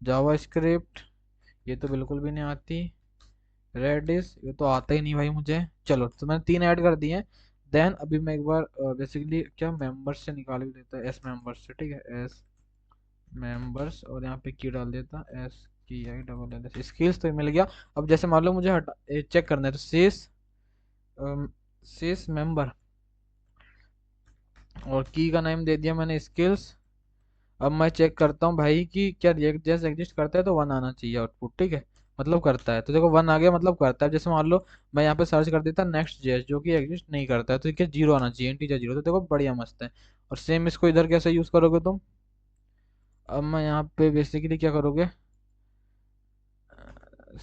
जावा स्क्रिप्ट, ये तो बिल्कुल भी नहीं आती, रेडिस ये तो आता ही नहीं भाई मुझे। चलो तो मैंने 3 ऐड कर दिए हैं। देन अभी मैं एक बार बेसिकली क्या मेंबर्स से निकाल भी देता है, एस मेंबर्स से। ठीक है, एस मेंबर्स, और यहाँ पे की डाल देता, एस की I double L S, skills तो मिल गया। अब जैसे मान लो मुझे हटा चेक करना है, तो सिस मेंबर, और की का नाम दे दिया मैंने स्किल्स। अब मैं चेक करता हूँ भाई कि क्या रिएक्ट जैसे एग्जिस्ट करता है, तो 1 आना चाहिए आउटपुट। ठीक है, मतलब करता है, तो देखो 1 आ गया, मतलब करता है। जैसे मान लो मैं यहाँ पे सर्च कर देता नेक्स्ट जेएस, जो कि एग्जिस्ट नहीं करता है, तो क्या 0 आना चाहिए, इंटीजर 0, तो देखो बढ़िया मस्त है। और सेम इसको इधर कैसे यूज करोगे तुम, अब मैं यहाँ पे बेसिकली क्या करोगे,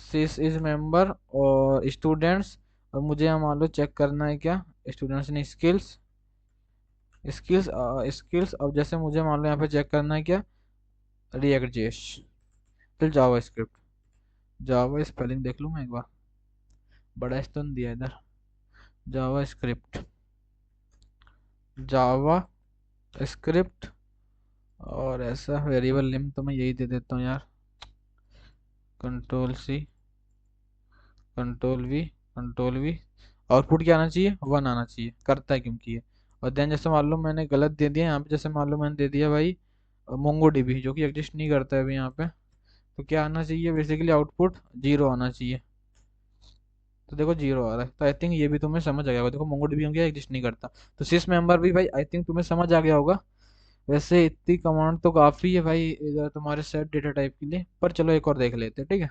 सिस इज मेंबर और स्टूडेंट्स, और मुझे यहाँ मान लो चेक करना है क्या, स्टूडेंट्स नहीं, स्किल्स, स्किल्स स्किल्स। अब जैसे मुझे मान लो यहाँ पे चेक करना है क्या, रिएक्ट जेएस, फिर जावा स्क्रिप्ट, जावा स्पेलिंग देख लूँ मैं एक बार, बड़ा स्तून दिया इधर, जावा स्क्रिप्ट, जावा स्क्रिप्ट, और ऐसा वेरिएबल नेम तो मैं यही दे देता हूँ यार, control C, control V. Output क्या आना चाहिए, 1 आना चाहिए, करता है क्योंकि ये। और देन जैसे मान लो मैंने गलत दे दिया यहाँ पे, जैसे मान लो मैंने दे दिया भाई मोंगो डीबी, जो कि एग्जिस्ट नहीं करता है अभी यहाँ पे, तो क्या आना चाहिए, बेसिकली आउटपुट 0 आना चाहिए। तो देखो 0 आ रहा है, तो आई थिंक ये भी तुम्हें समझ आ गया होगा। देखो मोंगोडीबी हम क्या एग्जिस्ट नहीं करता, तो सिस मेंबर भी भाई आई थिंक तुम्हें समझ आ गया होगा। वैसे इतनी कमांड तो काफी है भाई इधर तुम्हारे सेट डेटा टाइप के लिए, पर चलो एक और देख लेते हैं। ठीक है,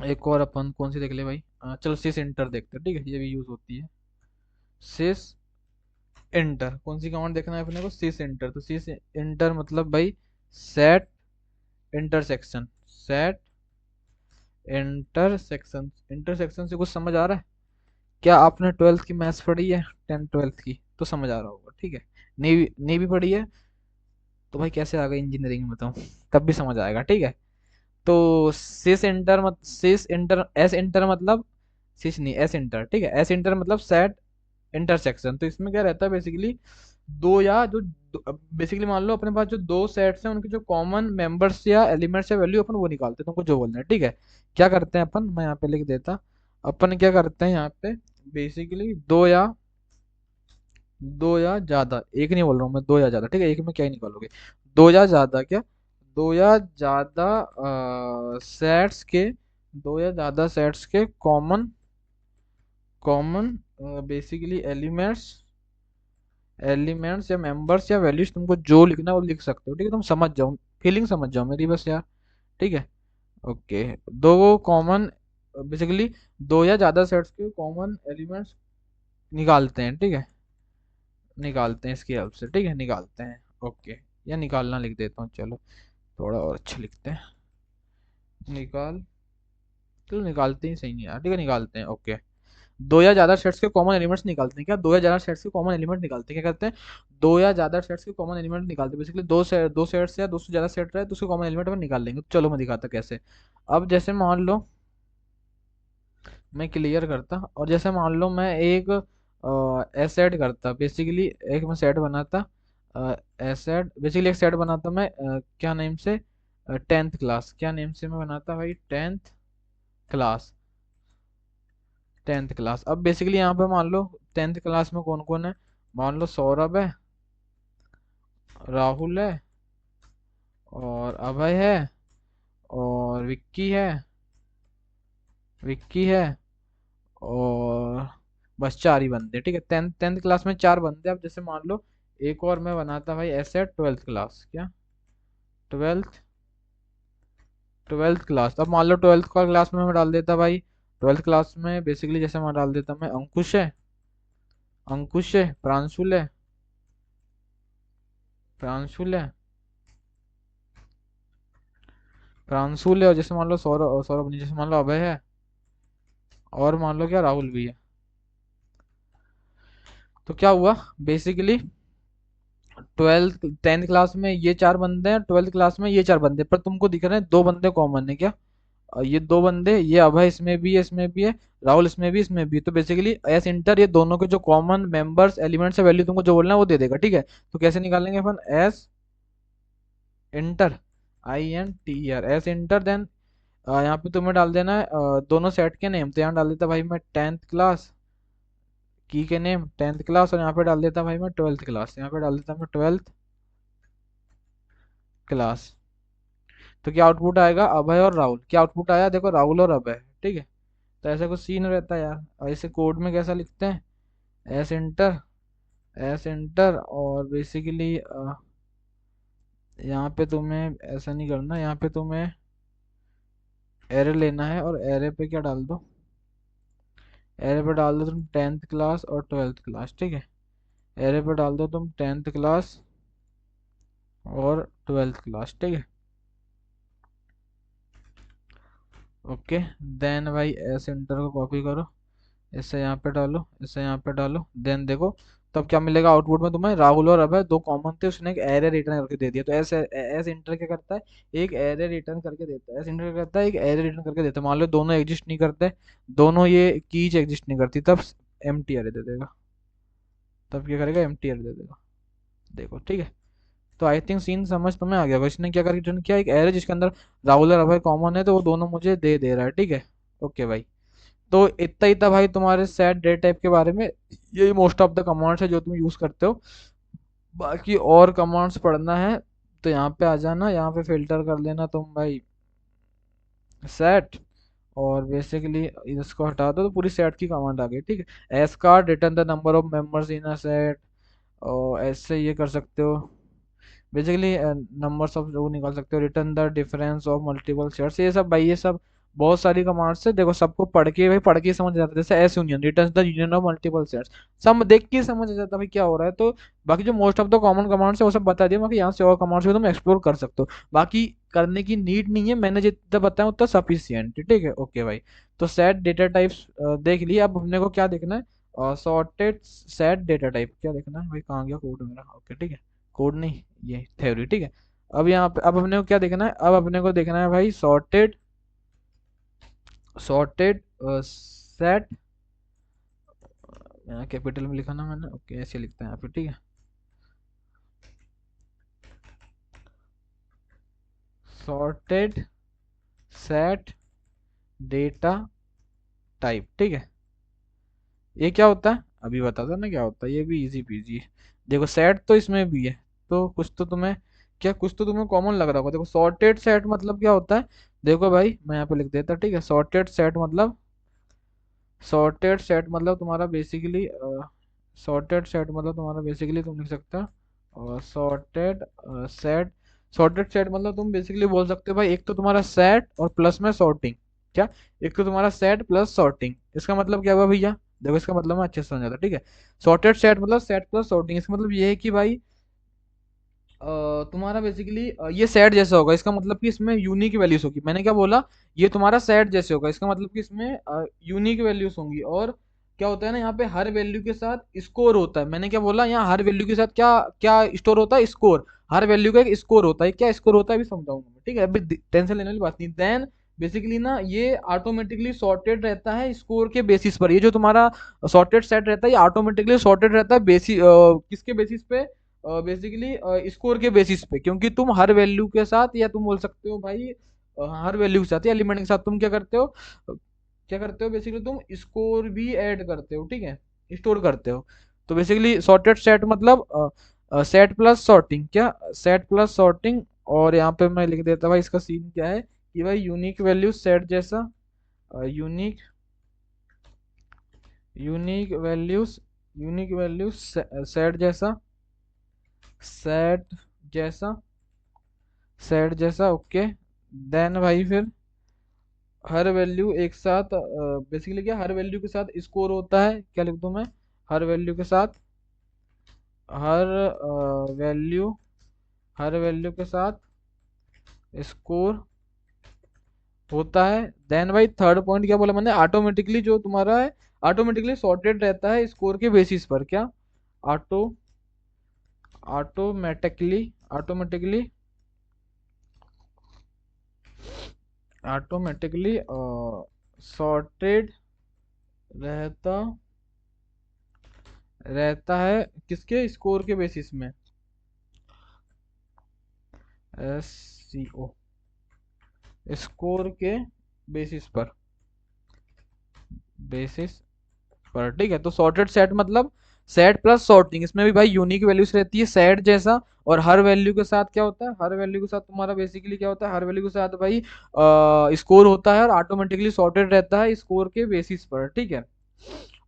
एक और अपन कौन सी देख ले भाई, चलो सिस इंटर देखते हैं। ठीक है, ये भी यूज होती है, सिस इंटर। कौन सी कमांड देखना है अपने को, सिस इंटर। तो सिस इंटर मतलब भाई set intersection, set intersection. Intersection से कुछ समझ आ रहा है, क्या आपने 12th की मैथ्स पढ़ी है, 10th 12th की, तो समझ आ रहा होगा। ठीक है, नेवी नेवी पढ़ी है, तो भाई कैसे आ गई इंजीनियरिंग में बताऊं, तब भी समझ आएगा। ठीक है, तो सिस इंटर, एस इंटर मतलब, सिस नहीं एस इंटर। ठीक है, एस इंटर मतलब सेट इंटरसेक्शन। तो इसमें क्या रहता है बेसिकली, दो या जो बेसिकली मान लो अपने पास जो दो सेट्स हैं उनके जो कॉमन मेंबर्स या एलिमेंट्स या वैल्यू अपन वो निकालते हैं, तुमको जो बोलना है। ठीक है, क्या करते हैं अपन, मैं यहाँ पे लिख देता, अपन क्या करते हैं यहाँ पे बेसिकली दो या ज्यादा, एक नहीं बोल रहा हूँ मैं, दो या ज्यादा। ठीक है, एक में क्या ही निकालोगे, दो या ज्यादा क्या, दो या ज्यादा सेट्स के, दो या ज्यादा सेट्स के common common basically elements, elements या मेंबर्स या वैल्यूज, तुमको जो लिखना है वो लिख सकते हो। ठीक है, तुम समझ जाओ, फीलिंग समझ जाओ मेरी बस यार। ठीक है, ओके, दो कॉमन बेसिकली दो या ज्यादा सेट्स के कॉमन एलिमेंट्स निकालते हैं। ठीक है, निकालते हैं इसकी हेल्प से। ठीक है, निकालते हैं, ओके, या निकालना लिख देता हूँ, चलो थोड़ा और अच्छा लिखते हैं, निकाल, चलो निकालते ही सही नहीं यार। ठीक है, निकालते हैं, ओके। दो या ज्यादा सेट्स के कॉमन एलिमेंट्स निकालते हैं क्या, दो या ज्यादा सेट्स के कॉमन एलिमेंट निकालते हैं, क्या करते हैं, दो या ज्यादा सेट्स के कॉमन एलिमेंट निकालते हैं। बेसिकली दो सेट्स या दो से ज्यादा सेट रहे तो उसके कॉमन एलिमेंट अपन निकाल लेंगे। तो चलो मैं दिखाता कैसे। अब जैसे मान लो मैं क्लियर करता, और जैसे मान लो मैं एक एसेट करता, बेसिकली एक मैं सेट बनाता, एसेट बेसिकली एक सेट बनाता मैं, क्या नेम से, 10th क्लास, क्या नेम से मैं बनाता भाई, 10th क्लास। Tenth class. अब बेसिकली यहाँ पे मान लो टेंथ क्लास में कौन कौन है। मान लो सौरभ है, राहुल है, और अभय है, और विक्की है, और बस चार ही बंदे। ठीक है, टेंथ टेंथ क्लास में चार बंदे। अब जैसे मान लो एक और मैं बनाता भाई ऐसे ट्वेल्थ क्लास, क्या ट्वेल्थ ट्वेल्थ क्लास। अब मान लो ट्वेल्थ का क्लास में मैं डाल देता भाई, ट्वेल्थ क्लास में बेसिकली जैसे मैं डाल देता मैं अंकुश है, प्रांशुल है, और जैसे मान लो सौरभ सौरभ नहीं, जैसे मान लो अभय है, और मान लो क्या राहुल भी है। तो क्या हुआ बेसिकली, ट्वेल्थ टेंथ क्लास में ये चार बंदे हैं, ट्वेल्थ क्लास में ये चार बंदे, पर तुमको दिख रहे हैं दो बंदे कॉमन है क्या। ये दो बंदे, ये अभय इसमें भी है, इसमें भी है, राहुल इसमें भी, इसमें भी। तो बेसिकली एस इंटर ये दोनों के जो कॉमन मेंबर्स एलिमेंट्स है वैल्यू तुमको जो बोलना है वो दे देगा। ठीक है, तो कैसे निकालेंगे अपन, S inter, INTER, S inter, then यहाँ पे तुम्हें डाल देना है दोनों सेट के नेम। तो यहाँ डाल देता भाई मैं टेंथ क्लास की के नेम टेंथ क्लास, और यहाँ पे डाल देता भाई मैं ट्वेल्थ क्लास, यहाँ पे डाल देता मैं ट्वेल्थ क्लास। तो क्या आउटपुट आएगा, अभय और राहुल। क्या आउटपुट आया, देखो राहुल और अभय। ठीक है, तो ऐसा कुछ सीन रहता है यार। और इसे कोड में कैसा लिखते हैं, एस इंटर और बेसिकली यहाँ पे तुम्हें ऐसा नहीं करना, यहाँ पे तुम्हें एरे लेना है, और एरे पे क्या डाल दो, एरे पे डाल दो तुम टेंथ क्लास और ट्वेल्थ क्लास। ठीक है, एरे पे डाल दो तुम टेंथ क्लास और ट्वेल्थ क्लास। ठीक है, ओके। देन भाई एस इंटर को कॉपी करो, इससे यहाँ पे डालो, इससे यहाँ पे डालो, देन देखो तब क्या मिलेगा आउटपुट में तुम्हें, राहुल और अभय दो कॉमन थे, उसने एक एरे रिटर्न करके दे दिया। तो एस एस इंटर क्या करता है, एक एरे रिटर्न करके देता है। एस इंटर क्या करता है, एक एरे रिटर्न करके देता है। मान लो दोनों एग्जिस्ट नहीं करते, दोनों ये कीज एग्जिस्ट नहीं करती, तब एम्प्टी एरे दे देगा। तब क्या करेगा, एम्प्टी एरे दे देगा। देखो ठीक है, तो आई थिंक सीन समझ तुम्हें आ गया होगा। इसने क्या कर रिटर्न किया, एक एरे जिसके अंदर राहुल और अभय कॉमन है, तो वो दोनों मुझे दे दे रहा है। ठीक है, ओके भाई। तो इतना ही था भाई तुम्हारे सेट डेटा टाइप के बारे में। यही मोस्ट ऑफ द कमांड्स है जो तुम यूज करते हो। बाकी और कमांड्स पढ़ना है तो यहाँ पे आ जाना, यहाँ पे फिल्टर कर लेना तुम भाई सेट, और बेसिकली इसको हटा दो तो पूरी सेट की कमांड आ गई। ठीक है, S card return the number of members in a set, और ऐसे ये कर सकते हो। बेसिकली नंबर्स ऑफ वो निकाल सकते हो, return the difference of multiple sets. ये सब भाई, ये सब बहुत सारी कमांड्स है। देखो सबको पढ़ के भाई, पढ़ के ही समझ जाता है। जैसे S union return the union of multiple sets, सब देख के ही समझ आ जाता है भाई क्या हो रहा है। तो बाकी जो most of the common commands है वो सब बता दिया। बाकी यहाँ से और कमांड्स भी तुम एक्सप्लोर कर सकते हो, बाकी करने की नीड नहीं है। मैंने जितना बताया उतना सफिशियंट। ठीक है, ओके भाई। तो सेट डेटा टाइप्स देख लिए। अब अपने को क्या देखना है, सॉर्टेड सेट डेटा टाइप। क्या देखना है भाई, कहाँ गया कोड मेरा, ओके ठीक है, कोड नहीं ये थ्योरी। ठीक है, अब यहाँ पे अब अपने को क्या देखना है, अब अपने को देखना है भाई सॉर्टेड सॉर्टेड सेट। यहाँ कैपिटल में लिखा ना मैंने, ओके ऐसे लिखता है यहाँ पे। ठीक है, सॉर्टेड सेट डेटा टाइप। ठीक है, ये क्या होता है अभी बताता ना क्या होता है, ये भी इजी पीजी है। देखो सेट तो इसमें भी है, तो कुछ तो तुम्हें कॉमन लग रहा होगा। देखो सॉर्टेड सेट मतलब क्या होता है, देखो भाई मैं यहाँ पे लिख देता। ठीक है, सॉर्टेड सेट मतलब तुम्हारा बेसिकली तुम लिख सकते हो और सेट सॉर्टेड सेट मतलब तुम बेसिकली बोल सकते हो भाई, एक तो तुम्हारा सेट और प्लस में सॉर्टिंग। क्या, एक तो तुम्हारा सेट प्लस सॉर्टिंग, इसका मतलब क्या हुआ भैया, देखो इसका मतलब मैं अच्छे से समझाता। ठीक है, सॉर्टेड सेट मतलब सेट प्लस सॉर्टिंग। इसका मतलब ये है कि भाई तुम्हारा बेसिकली ये सेट जैसा होगा, इसका मतलब कि इसमें यूनिक वैल्यूज होगी। मैंने क्या बोला, ये तुम्हारा सेट जैसे होगा, इसका मतलब कि इसमें यूनिक वैल्यूज होंगी। और क्या होता है ना, यहाँ पे हर वैल्यू के साथ स्कोर होता है। मैंने क्या बोला, यहाँ हर वैल्यू के साथ क्या क्या स्टोर होता है, स्कोर। हर वैल्यू का एक स्कोर होता है, क्या स्कोर होता है अभी समझाऊंगा मैं। ठीक है, अभी टेंशन लेने वाली बात नहीं। देन बेसिकली ना ये ऑटोमेटिकली सॉर्टेड रहता है स्कोर के बेसिस पर। ये जो तुम्हारा सॉर्टेड सेट रहता है ये ऑटोमेटिकली सॉर्टेड रहता है किसके बेसिस पे, बेसिकली स्कोर के बेसिस पे। क्योंकि तुम हर वैल्यू के साथ, या तुम बोल सकते हो भाई हर वैल्यू के साथ या एलिमेंट के साथ तुम क्या करते हो, क्या करते हो बेसिकली, तुम स्कोर भी ऐड करते हो, ठीक है, स्टोर करते हो। तो बेसिकली सॉर्टेड सेट मतलब सेट प्लस सॉर्टिंग, क्या सेट प्लस सॉर्टिंग। और यहाँ पे मैं लिख देता भाई इसका सीन क्या है कि भाई यूनिक वैल्यू सेट जैसा, unique unique values, unique values set जैसा, सेट जैसा, सेट जैसा, ओके। देन भाई फिर हर वैल्यू एक साथ, बेसिकली क्या, हर वैल्यू के साथ स्कोर होता है, क्या लिख दूं मैं, हर वैल्यू के साथ, हर वैल्यू, हर वैल्यू के साथ स्कोर होता है। देन भाई थर्ड पॉइंट क्या बोला मैंने, ऑटोमेटिकली जो तुम्हारा है, ऑटोमेटिकली सॉर्टेड रहता है स्कोर के बेसिस पर, क्या, auto automatically automatically automatically sorted रहता रहता है किसके, स्कोर के बेसिस में, एस सी ओ, स्कोर के बेसिस पर, बेसिस पर, ठीक है। तो सॉर्टेड सेट मतलब सेट प्लस सॉर्टिंग, इसमें भी भाई यूनिक वैल्यूज रहती है सेट जैसा, और हर वैल्यू के साथ क्या होता है, हर वैल्यू के साथ तुम्हारा बेसिकली क्या होता है, हर वैल्यू के साथ भाई स्कोर होता है और ऑटोमेटिकली सॉर्टेड रहता है स्कोर के बेसिस पर, ठीक है।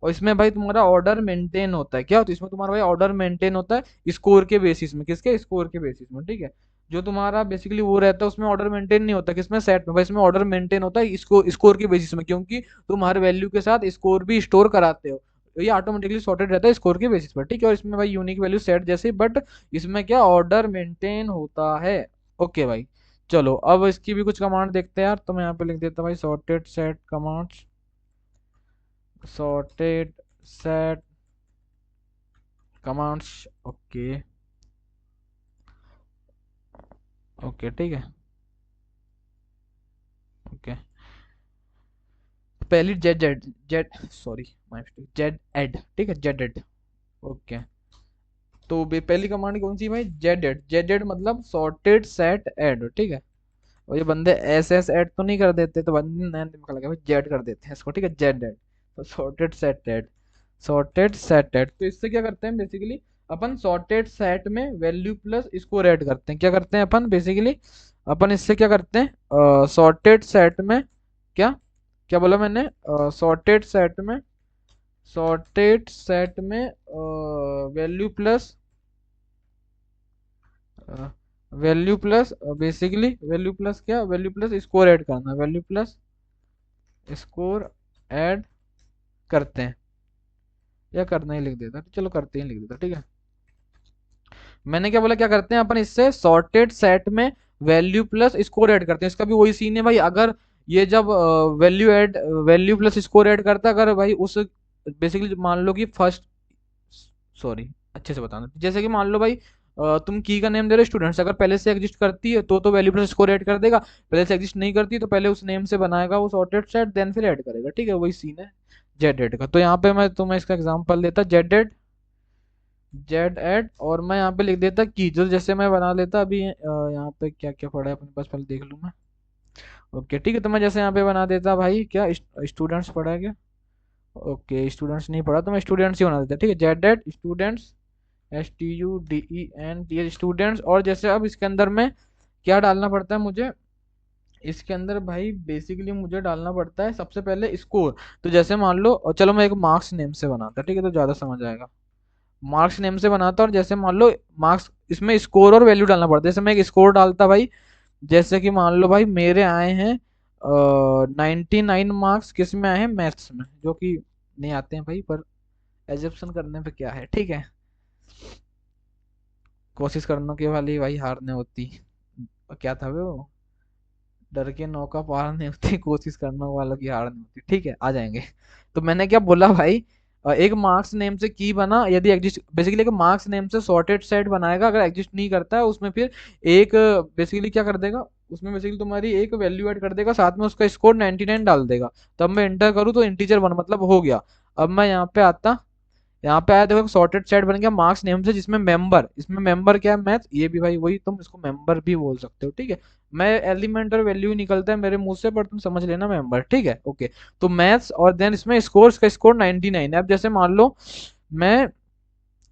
और इसमें भाई तुम्हारा ऑर्डर मेंटेन होता है, क्या होता है इसमें तुम्हारा भाई ऑर्डर मेंटेन होता है स्कोर के बेसिस में, किसके, स्कोर के बेसिस में, ठीक है। जो तुम्हारा बेसिकली वो रहता है उसमें ऑर्डर मेंटेन नहीं होता, किसमें, सेट में, भाई इसमें ऑर्डर मेंटेन होता है इसको स्कोर के बेसिस में, क्योंकि तुम हर वैल्यू के साथ स्कोर भी स्टोर कराते हो, तो ये ऑटोमेटिकली सॉर्टेड रहता है स्कोर के बेसिस पर, ठीक है। और इसमें भाई यूनिक वैल्यू सेट जैसे, बट इसमें क्या ऑर्डर मेंटेन होता है, ओके भाई। चलो अब इसकी भी कुछ कमांड देखते हैं यार, तो मैं यहाँ पे लिख देता हूँ भाई sorted set commands, sorted set commands, okay, okay, ठीक है, ओके। पहली Z Z Z, sorry my mistake, Z add, ठीक है, जेड एड, ओके। तो पहली कमांड कौन सी भाई, जेड एड, जेड एड मतलब सॉर्टेड सेट एड, ठीक है। और ये बंदे एस एस ऐड तो नहीं कर देते, तो बंदे नया दिमाग लगा भाई जेड कर देते हैं इसको, ठीक है, जेड ऐड। तो sorted set add, sorted set add, तो इससे क्या करते हैं बेसिकली, अपन सॉर्टेड सेट में वैल्यू प्लस स्कोर ऐड करते हैं, क्या करते हैं अपन बेसिकली, अपन इससे क्या करते हैं सॉर्टेड सेट में, क्या क्या बोला मैंने, सॉर्टेड सेट में, सॉर्टेड सेट में value plus, value plus basically value plus क्या, वैल्यू प्लस स्कोर ऐड करना, वैल्यू प्लस स्कोर ऐड करते हैं, या करना ही लिख देता, चलो करते ही लिख देता, ठीक है। मैंने क्या बोला, क्या करते हैं अपन इससे सॉर्टेड सेट में वैल्यू प्लस स्कोर ऐड करते हैं, इसका भी वही सीन है भाई, अगर ये जब value add, value plus score add करता है, अगर भाई उस बेसिकली मान लो कि फर्स्ट, सॉरी अच्छे से बताना, जैसे कि मान लो भाई तुम की का नेम दे रहे हो स्टूडेंट्स, अगर पहले से एग्जिस्ट करती है तो वैल्यू प्लस स्कोर ऐड कर देगा, पहले से एग्जिस्ट नहीं करती तो पहले उस नेम से बनाएगा वो सॉर्टेड सेट, देन फिर ऐड करेगा, ठीक है, वही सीन है जेड एड का। तो यहाँ पे मैं तुम्हें इसका एग्जांपल देता, जेड एड, जेड एड, और मैं यहाँ पे लिख देता की, जो जैसे मैं बना लेता अभी, यहाँ पे क्या क्या पड़ा है अपने पास पहले देख लूँ मैं, ओके, ठीक है। तो मैं जैसे यहाँ पे बना देता भाई, क्या स्टूडेंट्स पढ़ा है क्या, ओके, स्टूडेंट्स नहीं पढ़ा तो मैं स्टूडेंट्स ही बना देता, ठीक है, Z add students, STUDENT students. और जैसे अब इसके अंदर में क्या डालना पड़ता है मुझे, इसके अंदर भाई बेसिकली मुझे डालना पड़ता है सबसे पहले स्कोर। तो जैसे मान लो, और चलो मैं एक मार्क्स नेम से बनाता, ठीक है, तो ज़्यादा समझ आएगा, मार्क्स नेम से बनाता, और जैसे मान लो मार्क्स, इसमें स्कोर और वैल्यू डालना पड़ता है, जैसे मैं एक स्कोर डालता भाई, जैसे कि मान लो भाई मेरे आए हैं 99 मार्क्स, किस में आए हैं, मैथ्स में, जो कि नहीं आते हैं भाई, पर एजप्शन करने पे क्या है, ठीक है, कोशिश करने के वाली भाई हार नहीं होती, क्या था वो, डर के नौका पार नहीं होती, कोशिश करने वालों की हार नहीं होती, ठीक है, आ जाएंगे। तो मैंने क्या बोला भाई, एक मार्क्स नेम से की बना, यदि एग्जिस्ट, बेसिकली एक मार्क्स नेम से सॉर्टेड सेट बनाएगा, अगर एग्जिस्ट नहीं करता है उसमें फिर एक बेसिकली क्या कर देगा, उसमें बेसिकली तुम्हारी एक वैल्यू ऐड कर देगा, साथ में उसका स्कोर 99 डाल देगा, तब मैं एंटर करूँ तो इंटीजर वन मतलब हो गया। अब मैं यहाँ पे आता, यहाँ पे आया देखो सॉर्टेड सेट बन गया मार्क्स नेम से, जिसमें मेंबर, इसमें मेंबर क्या है मैथ, ये भी भाई वही, तुम इसको मेंबर भी बोल सकते हो, ठीक है। मैं एलिमेंट और वैल्यू निकलता है मेरे मुंह से, पर तुम समझ लेना मेंबर, ठीक है, ओके। तो मैथ्स, और देन इसमें स्कोर का स्कोर 99 है। अब जैसे मान लो मैं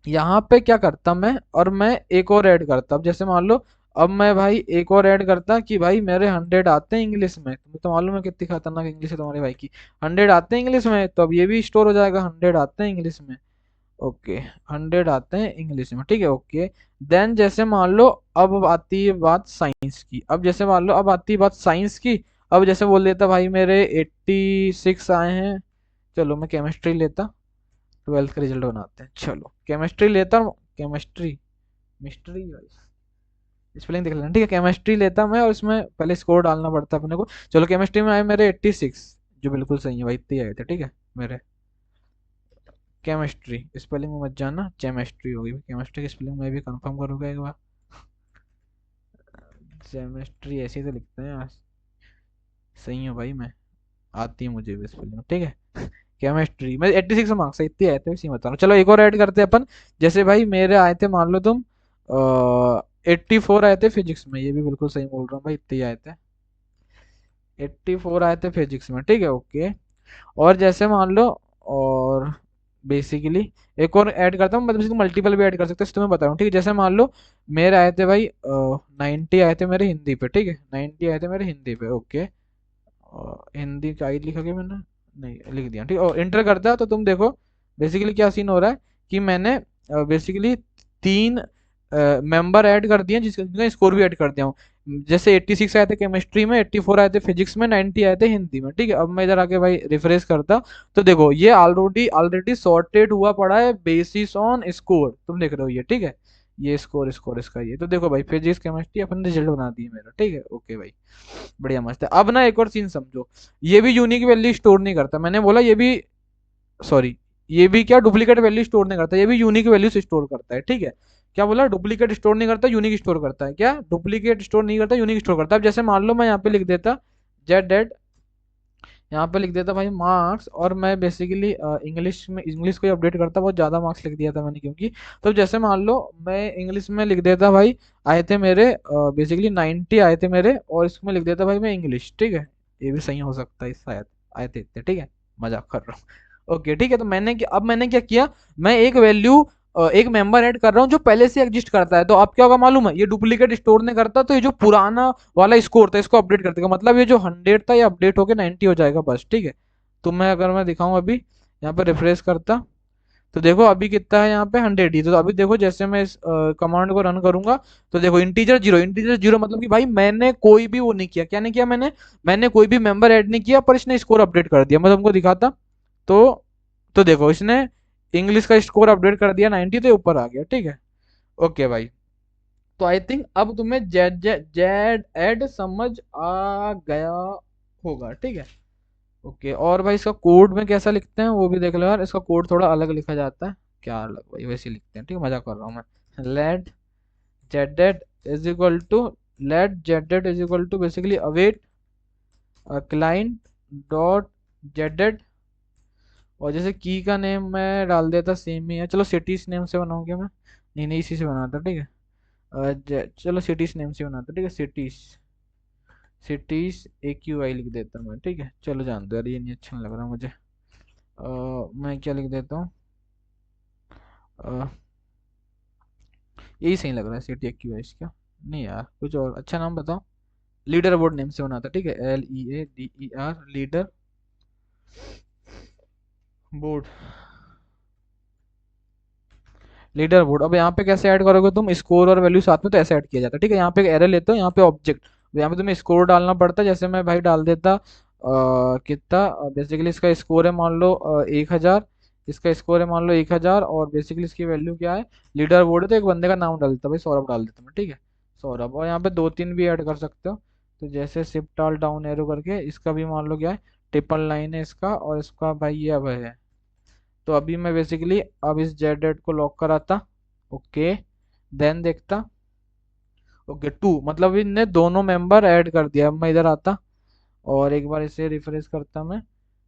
यहाँ पे क्या करता मैं, और मैं एक और ऐड करता, अब जैसे मान लो अब मैं भाई एक और ऐड करता कि भाई मेरे 100 आते हैं इंग्लिश में, तुम्हें तो मालूम है कितनी खतरनाक इंग्लिश है तुम्हारे भाई की, 100 आते हैं इंग्लिश में, तो अब ये भी स्टोर हो जाएगा, 100 आते हैं इंग्लिश में, ओके, 100 आते हैं इंग्लिश में, ठीक है, ओके। देन जैसे मान लो अब आती है बात साइंस की, अब जैसे मान लो अब आती है बात साइंस की, अब जैसे बोल देता भाई मेरे 86 आए हैं, चलो मैं केमिस्ट्री लेता, 12th का रिजल्ट बनाते हैं, चलो केमिस्ट्री लेता हूँ, केमिस्ट्री, मिस्ट्री, स्पेलिंग देख लेना, ठीक है, केमिस्ट्री लेता मैं, और इसमें पहले स्कोर डालना पड़ता है अपने को, चलो केमिस्ट्री में आए मेरे 86, जो बिल्कुल सही है भाई, इतने आए थे, ठीक है मेरे। केमिस्ट्री स्पेलिंग में मत जाना, केमिस्ट्री होगी, केमिस्ट्री की स्पेलिंग में भी कंफर्म करूंगा एक बार, केमिस्ट्री ऐसे ही तो लिखते हैं यार, सही हूँ भाई मैं, आती है मुझे भी स्पेलिंग, ठीक है। केमिस्ट्री में 86 मार्क्स है, इतने आए थे, इसी में बता रहा हूँ, चलो एक और ऐड करते हैं अपन, जैसे भाई मेरे आए थे मान लो तुम 84 आए थे फिजिक्स में, ये भी बिल्कुल सही बोल रहा हूँ भाई, इतने ही आए थे, 84 आए थे फिजिक्स में, ठीक है, ओके। और जैसे मान लो, और बेसिकली एक और ऐड करता हूँ, मतलब इसको मल्टीपल भी ऐड कर सकते हैं, तुम्हें बता रहा हूँ, ठीक है। जैसे मान लो मेरे आए थे भाई 90 आए थे मेरे हिंदी पे, ठीक है, 90 आए थे मेरे हिंदी पे, ओके। हिंदी का आई लिखा गया मैंने, नहीं लिख दिया, ठीक है, और इंटर करता है तो तुम देखो बेसिकली क्या सीन हो रहा है, कि मैंने बेसिकली 3 मेंबर ऐड कर दिए, जिसका स्कोर भी ऐड कर दिया हूँ। जैसे 86 आए थे केमिस्ट्री में, 84 आए थे फिजिक्स में, 90 आए थे हिंदी में, ठीक है। अब मैं इधर आके भाई रिफ्रेश करता, तो देखो ये ऑलरेडी ऑलरेडी सॉर्टेड हुआ पड़ा है बेसिस ऑन स्कोर, तुम देख रहे हो ये, ठीक है, ये स्कोर स्कोर इसका, ये तो देखो भाई फिजिक्स केमिस्ट्री अपन रिजल्ट बना दिए मेरा, ठीक है, ओके भाई, बढ़िया मस्त है। अब ना एक और सीन समझो, ये भी यूनिक वैल्यू स्टोर नहीं करता, मैंने बोला ये भी, सॉरी, ये भी क्या डुप्लीकेट वैल्यू स्टोर नहीं करता, ये भी यूनिक वैल्यू स्टोर करता है, ठीक है। क्या बोला, डुप्लीकेट स्टोर नहीं करता, यूनिक स्टोर करता है, क्या डुप्लीकेट स्टोर नहीं करता, यूनिक स्टोर करता है। अब जैसे मान लो मैं यहाँ पे लिख देता जेड डेड, यहाँ पे लिख देता भाई मार्क्स, और मैं बेसिकली इंग्लिश में, इंग्लिश को अपडेट करता, बहुत ज़्यादा मार्क्स लिख दिया था मैंने क्योंकि, तो जैसे मान लो मैं इंग्लिश में लिख देता भाई आए थे मेरे बेसिकली 90 आए थे मेरे, और इसमें लिख देता भाई मैं इंग्लिश, ठीक है, ये भी सही हो सकता है, शायद आए थे इतने, ठीक है, मजाक कर रहा हूँ, ओके, ठीक है। तो अब मैंने क्या किया, मैं एक वैल्यू एक मेंबर ऐड कर रहा हूँ जो पहले से एग्जिस्ट करता है, तो अब क्या होगा मालूम है, ये डुप्लीकेट स्टोर नहीं करता, तो ये जो पुराना वाला स्कोर था इसको अपडेट कर देगा, मतलब ये जो 100 था ये अपडेट होके 90 हो जाएगा बस, ठीक है। तो मैं अगर मैं दिखाऊं अभी यहाँ पे रिफ्रेश करता, तो देखो अभी कितना है यहाँ पे 100 ही, तो अभी देखो जैसे मैं इस कमांड को रन करूंगा, तो देखो इंटीजर जीरो, इंटीजर जीरो मतलब कि भाई मैंने कोई भी वो नहीं किया, क्या नहीं किया मैंने कोई भी मेंबर ऐड नहीं किया, पर इसने स्कोर अपडेट कर दिया, मैं तुमको दिखाता, तो देखो इसने इंग्लिश का स्कोर अपडेट कर दिया 90, तो ऊपर आ गया, ठीक है, ओके भाई। तो आई थिंक अब तुम्हें जेड जेड एड समझ आ गया होगा, ठीक है, ओके। और भाई इसका कोड में कैसा लिखते हैं वो भी देख लो यार, इसका कोड थोड़ा अलग लिखा जाता है, क्या अलग भाई, वैसे ही लिखते हैं, ठीक है, मजा कर रहा हूँ मैं, let Z is equal to, let Z is equal to basically await client dot Z, और जैसे की का नेम मैं डाल देता सेम ही है, चलो सिटीज नेम से बनाऊंगा मैं, नहीं नहीं इसी से बनाता, ठीक है, चलो सिटीज नेम से बनाता, ठीक है, सिटीज, सिटीज AQI लिख देता मैं, ठीक है, चलो जान दो यार, ये नहीं अच्छा नहीं लग रहा मुझे, मैं क्या लिख देता हूँ, अ, यही सही लग रहा है, सिटी AQI इसका, नहीं यार कुछ और अच्छा नाम बताओ, लीडर बोर्ड नेम से बनाता, ठीक है, LEADER leader board, leader board. अब यहाँ पे कैसे ऐड करोगे तुम, स्कोर और वैल्यू साथ में, तो ऐसे ऐड किया जाता है, ठीक है। यहाँ पे एरर लेते हो, यहाँ पे ऑब्जेक्ट, यहाँ पे तुम्हें स्कोर डालना पड़ता है, जैसे मैं भाई डाल देता कितना, बेसिकली इसका स्कोर है मान लो 1000, इसका स्कोर है मान लो 1000, और बेसिकली इसकी वैल्यू क्या है, लीडर बोर्ड है, तो एक बंदे का नाम डाल देता भाई, सौरभ डाल देता मैं, ठीक है, सौरभ। और यहाँ पे 2 3 भी ऐड कर सकते हो, तो जैसे शिफ्ट ऑल डाउन एरो करके इसका भी मान लो क्या है, ट्रिपल लाइन है इसका, और इसका भाई ये अब है, तो अभी मैं बेसिकली अब इस जेड डेट को लॉक कराता, ओके, देन देखता, ओके 2 मतलब इनने दोनों मेंबर ऐड कर दिया। अब मैं इधर आता और एक बार इसे रिफ्रेश करता मैं,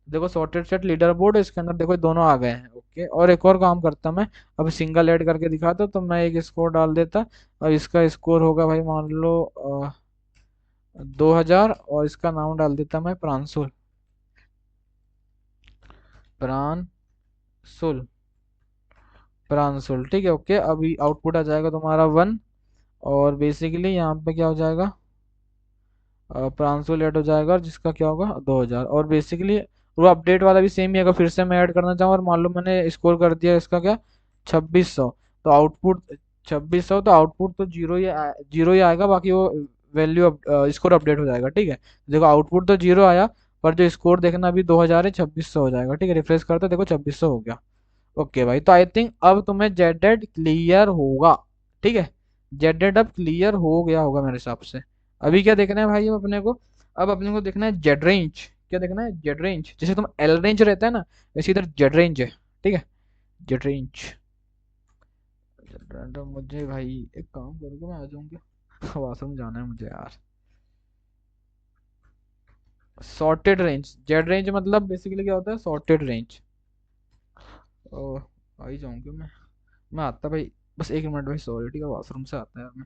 देखो सॉर्टेड सेट लीडर बोर्ड, इसके अंदर देखो दोनों आ गए हैं, ओके, और एक और काम करता मैं, अब सिंगल ऐड करके दिखाता तो मैं एक स्कोर डाल देता। अब इसका स्कोर होगा भाई मान लो 2000, और इसका नाम डाल देता मैं प्रांशुल। प्रांशुल, प्रांशुल, ठीक है ओके। अभी आउटपुट आ जाएगा तुम्हारा 1, और बेसिकली यहाँ पे क्या हो जाएगा, प्रांशुल ऐड हो जाएगा, और जिसका क्या होगा 2000, और बेसिकली वो अपडेट वाला भी सेम ही है। अगर फिर से मैं ऐड करना चाहूँ और मान लो मैंने स्कोर कर दिया इसका क्या 2600, तो आउटपुट 2600, तो आउटपुट तो जीरो ही आएगा, बाकी वो वैल्यू स्कोर अपडेट हो जाएगा, ठीक है। देखो आउटपुट तो जीरो आया, पर जो स्कोर देखना अभी 2000 है, 2600 हो जाएगा, ठीक है। रिफ्रेश करते देखो 2600 हो गया। ओके भाई, तो आई थिंक अब तुम्हें जेडेड क्लियर होगा, ठीक है। जेडेड अब क्लियर हो गया होगा मेरे हिसाब से। अभी क्या देखना है भाई, अब अपने को, अब अपने को देखना है जेड रेंज। क्या देखना है, जेड रेंज। जैसे तुम एल रेंज रहता है ना, वैसे इधर जेड रेंज है, ठीक है। जेड रेंज, मुझे भाई एक काम करोगे, मैं आ जाऊंगा, वॉशरूम जाना है मुझे यार। सॉर्टेड रेंज, जेड रेंज मतलब बेसिकली क्या होता है, सॉर्टेड रेंज। ओ, आ ही जाऊंगी मैं आता भाई, बस 1 मिनट भाई, सॉरी, ठीक है, वॉशरूम से आता है यार मैं।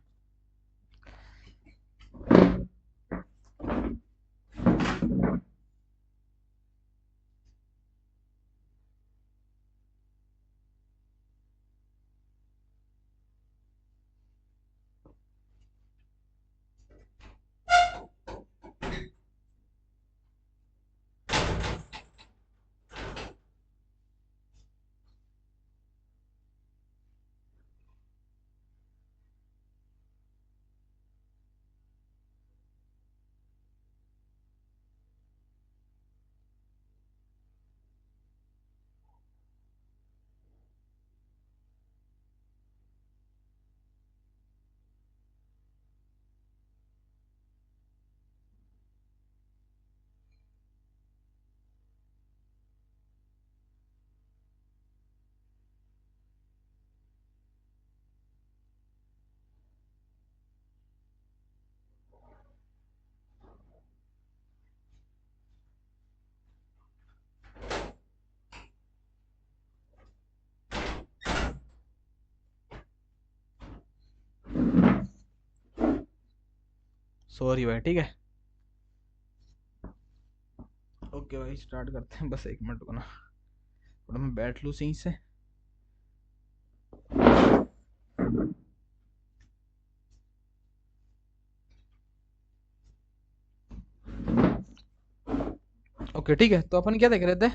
सॉरी भाई, ठीक है। ओके भाई, स्टार्ट करते हैं, बस 1 मिनट को ना, थोड़ा मैं बैठ लूँ सही से। ओके ठीक है, तो अपन क्या देख रहे थे,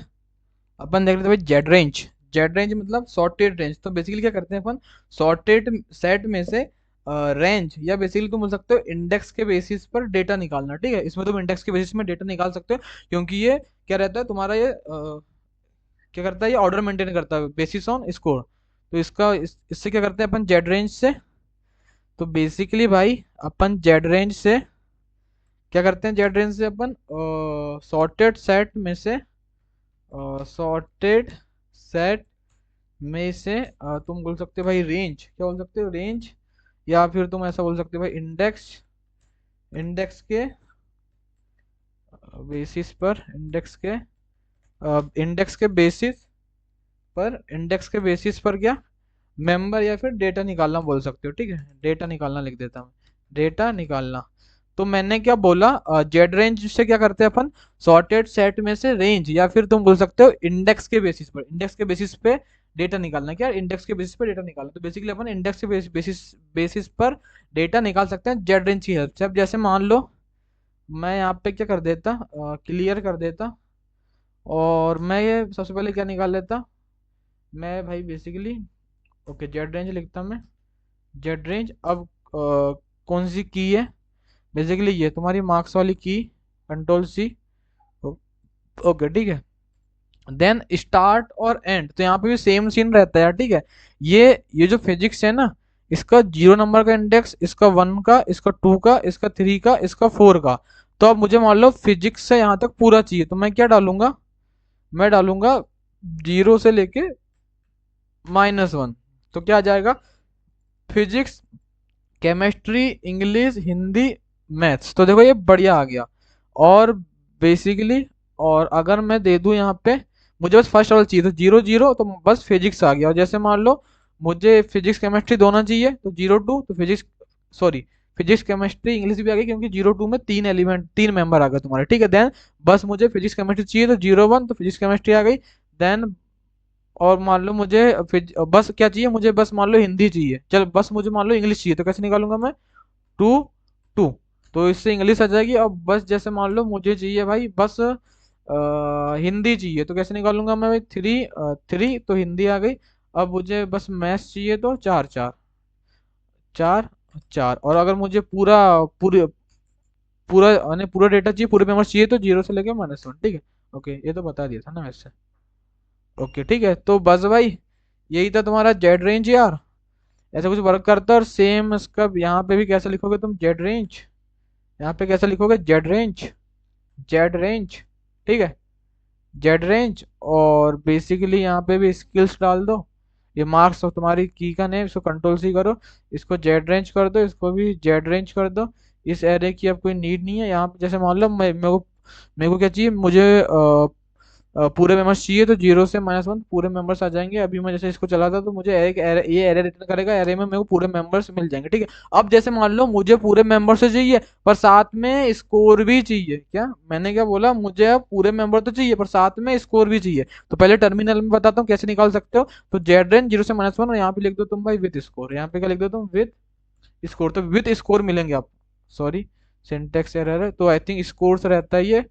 अपन देख रहे थे भाई जेड रेंज। जेड रेंज मतलब सॉर्टेड रेंज। तो बेसिकली क्या करते हैं अपन, सॉर्टेड सेट में से रेंज, या बेसिकली तुम बोल सकते हो इंडेक्स के बेसिस पर डेटा निकालना, ठीक है। इसमें तुम इंडेक्स के बेसिस में डेटा निकाल सकते हो, क्योंकि ये क्या रहता है तुम्हारा, ये क्या करता है, ये ऑर्डर मेंटेन करता है बेसिस ऑन स्कोर। तो इससे क्या करते हैं अपन जेड रेंज से, तो बेसिकली भाई अपन जेड रेंज से क्या करते हैं, जेड रेंज से अपन सॉर्टेड सेट में से, सॉर्टेड सेट में से तुम बोल सकते हो भाई रेंज, क्या बोल सकते हो, रेंज, या फिर तुम ऐसा बोल सकते हो भाई इंडेक्स। इंडेक्स के बेसिस पर, इंडेक्स के बेसिस पर, इंडेक्स के बेसिस पर क्या, मेंबर या फिर डेटा निकालना बोल सकते हो, ठीक है। डेटा निकालना लिख देता हूँ, डेटा निकालना। तो मैंने क्या बोला, जेड रेंज से क्या करते हैं अपन, सॉर्टेड सेट में से रेंज, या फिर तुम बोल सकते हो इंडेक्स के बेसिस पर, इंडेक्स के बेसिस पे डेटा निकालना। क्या, इंडेक्स के बेसिस पर डेटा निकालना। तो बेसिकली अपन इंडेक्स के बेसिस बेसिस पर डेटा निकाल सकते हैं जेड रेंज की हेल्प से। अब जैसे मान लो मैं यहाँ पे क्या कर देता, क्लियर कर देता, और मैं ये सबसे पहले क्या निकाल लेता, मैं भाई बेसिकली, ओके जेड रेंज लिखता मैं। जेड रेंज, अब कौन सी की है, बेसिकली ये तुम्हारी मार्क्स वाली की, कंट्रोल सी। ओके ठीक है, देन स्टार्ट और एंड, तो यहाँ पे भी सेम सीन रहता है यार, ठीक है। ये जो फिजिक्स है ना, इसका 0 नंबर का इंडेक्स, इसका 1 का, इसका 2 का, इसका 3 का, इसका 4 का। तो अब मुझे मान लो फिजिक्स से यहाँ तक पूरा चाहिए, तो मैं क्या डालूंगा, मैं डालूंगा 0 से लेके -1। तो क्या आ जाएगा, physics, chemistry, English, Hindi, maths. तो देखो ये बढ़िया आ गया। और बेसिकली, और अगर मैं दे दूं यहाँ पे मुझे बस फर्स्ट वाला चाहिए, तो 0 0 तो बस फिजिक्स आ गया। और जैसे मान लो मुझे फिजिक्स केमिस्ट्री दोनों चाहिए, तो 0 2 तो physics, sorry, physics chemistry English भी आ गई, क्योंकि 0 2 में 3 एलिमेंट 3 मेंबर आ गए तुम्हारे, ठीक है। देन बस मुझे फिजिक्स केमिस्ट्री चाहिए, तो 0 1 तो फिजिक्स केमिस्ट्री आ गई। देन और मान लो मुझे बस क्या चाहिए, मुझे बस मान लो हिंदी चाहिए, चल बस मुझे मान लो इंग्लिश चाहिए, तो कैसे निकालूंगा मैं, 2 2, तो इससे इंग्लिश आ जाएगी। अब बस जैसे मान लो मुझे चाहिए भाई बस हिंदी चाहिए, तो कैसे निकालूंगा मैं भाई, 3 3, तो हिंदी आ गई। अब मुझे बस मैथ्स चाहिए, तो 4 4 4 4। और अगर मुझे पूरा पूरे पूरा यानी पूरा डेटा चाहिए, पूरे मेंबर्स चाहिए, तो 0 से लेके -1, ठीक है। ओके, ये तो बता दिया था ना वैसे। ओके ठीक है, तो बस भाई यही था तुम्हारा जेड रेंज यार। ऐसे कुछ वर्क करता है, और सेम इसका यहाँ पे भी कैसे लिखोगे तुम, जेड रेंज, यहाँ पे कैसे लिखोगे, जेड रेंज, जेड रेंज, ठीक है, जेड रेंज। और बेसिकली यहाँ पे भी स्किल्स डाल दो, ये मार्क्स और तुम्हारी की का नेम, इसको कंट्रोल C करो, इसको जेड रेंज कर दो, इसको भी जेड रेंज कर दो। इस एरे की अब कोई नीड नहीं है यहाँ पे। जैसे मान लो मेरे को क्या चाहिए, मुझे पूरे मेंबर्स चाहिए, तो 0 से -1 पूरे मेंबर्स आ जाएंगे। अभी मैं जैसे इसको चलाता तो मुझे एक ये एरे रिटर्न करेगा, एरे में मेरे को पूरे मेंबर्स मिल जाएंगे, ठीक है। अब जैसे मान लो मुझे पूरे मेंबर्स से चाहिए, पर साथ में स्कोर भी चाहिए, क्या मैंने क्या बोला, मुझे अब पूरे मेंबर तो चाहिए पर साथ में स्कोर भी चाहिए। तो पहले टर्मिनल में बताता हूँ कैसे निकाल सकते हो। तो जेड रेंज 0 से -1, और यहाँ पे लिख दो तुम भाई विद स्कोर, यहाँ पे क्या लिख दो तुम, विद स्कोर, तो विद स्कोर मिलेंगे आप, सॉरी सिंटेक्स एरर है, तो आई थिंक स्कोर्स रहता है ये,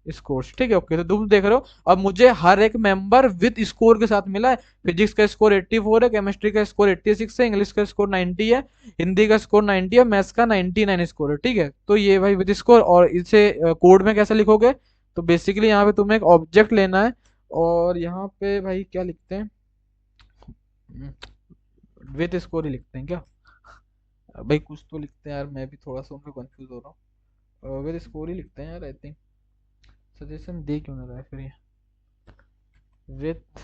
स्कोर्स, ठीक है। ओके, तो तुम देख रहे हो अब मुझे हर एक मेंबर विद स्कोर के साथ मिला है। फिजिक्स का स्कोर 84 है, केमिस्ट्री का स्कोर 86 है, इंग्लिश का स्कोर 90 है, हिंदी का स्कोर 90 है, मैथ्स का 99 स्कोर है, ठीक है। तो ये भाई विद स्कोर। और इसे कोड में कैसे लिखोगे, तो बेसिकली यहाँ पे तुम्हें एक ऑब्जेक्ट लेना है, और यहाँ पे भाई क्या लिखते हैं, विद स्कोर ही लिखते हैं क्या, भाई कुछ तो लिखते हैं यार, मैं भी थोड़ा सा उनमें कंफ्यूज हो रहा हूँ। विद स्कोर ही लिखते हैं यार आई थिंक, सजेशन दे क्यों ना रहा है फिर ये, विथ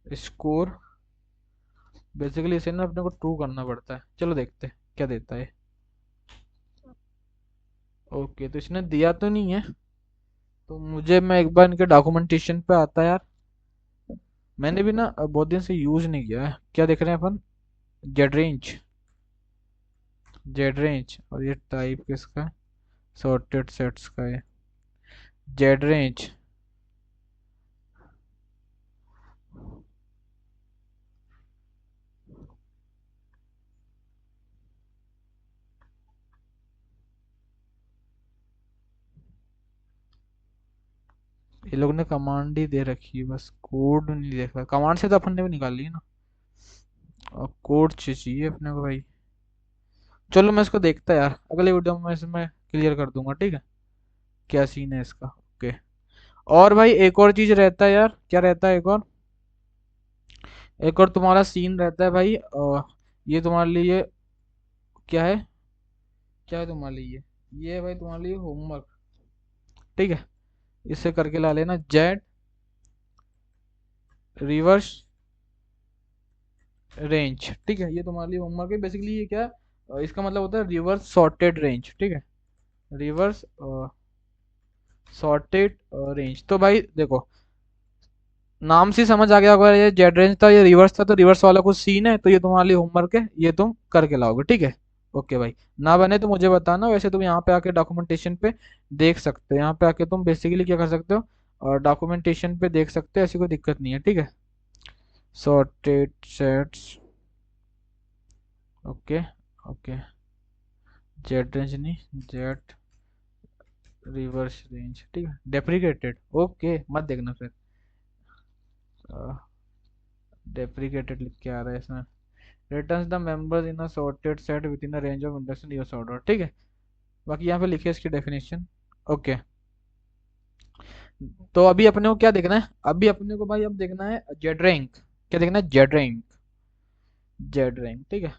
स्कोर। बेसिकली इसे ना अपने को ट्रू करना पड़ता है, चलो देखते हैं क्या देता है। ओके, तो इसने दिया तो नहीं है, तो मुझे, मैं एक बार इनके डॉक्यूमेंटेशन पे आता यार, मैंने भी ना बहुत दिन से यूज नहीं किया है। क्या देख रहे हैं अपन, जेड रेंज, जेड रेंज, और ये टाइप किसका है, सॉर्टेड सेट्स का है, जेड रेंज। ये लोग ने कमांड ही दे रखी है, बस कोड नहीं देखा, कमांड से तो अपन ने भी निकाल ली ना, और कोड चाहिए अपने को भाई। चलो मैं इसको देखता यार, अगले वीडियो में इसमें क्लियर कर दूंगा, ठीक है, क्या सीन है इसका। ओके, और भाई एक और चीज रहता है यार, क्या रहता है एक और तुम्हारा सीन रहता है भाई, ये तुम्हारे लिए क्या है, क्या है तुम्हारे लिए, ये है भाई तुम्हारे लिए होमवर्क, ठीक है। इसे करके ला लेना, जेड रिवर्स रेंज, ठीक है, ये तुम्हारे लिए होमवर्क है। बेसिकली ये क्या, इसका मतलब होता है रिवर्स सॉर्टेड रेंज, ठीक है, रिवर्स सॉर्टेड रेंज। तो भाई देखो, नाम से ही समझ आ गया होगा, ये जेड रेंज था, ये रिवर्स था, तो रिवर्स वाला कुछ सीन है, तो ये तुम्हारे लिए होमवर्क है, ये तुम करके लाओगे, ठीक है। ओके भाई, ना बने तो मुझे बताना, वैसे तुम यहाँ पे आके डॉक्यूमेंटेशन पे देख सकते हो, यहाँ पे आके तुम बेसिकली क्या कर सकते हो, और डॉक्यूमेंटेशन पे देख सकते हो, ऐसी कोई दिक्कत नहीं है, ठीक है। Sorted sets, okay, okay, Z range नहीं, जेड रिवर्स रेंज, ठीक है, डेप्रिकेटेड, ओके मत देखना फिर, डेप्रिकेटेड लिख के आ रहा है इसमें, returns the members in a sorted set with in a range of index in use order, ठीक है। बाकी यहाँ पे लिखिए इसकी डेफिनेशन। ओके, तो अभी अपने को क्या देखना है, अभी अपने को भाई अब देखना है जेड रैंक, क्या देखना है, जेड रैंक, जेड रैंक, ठीक है।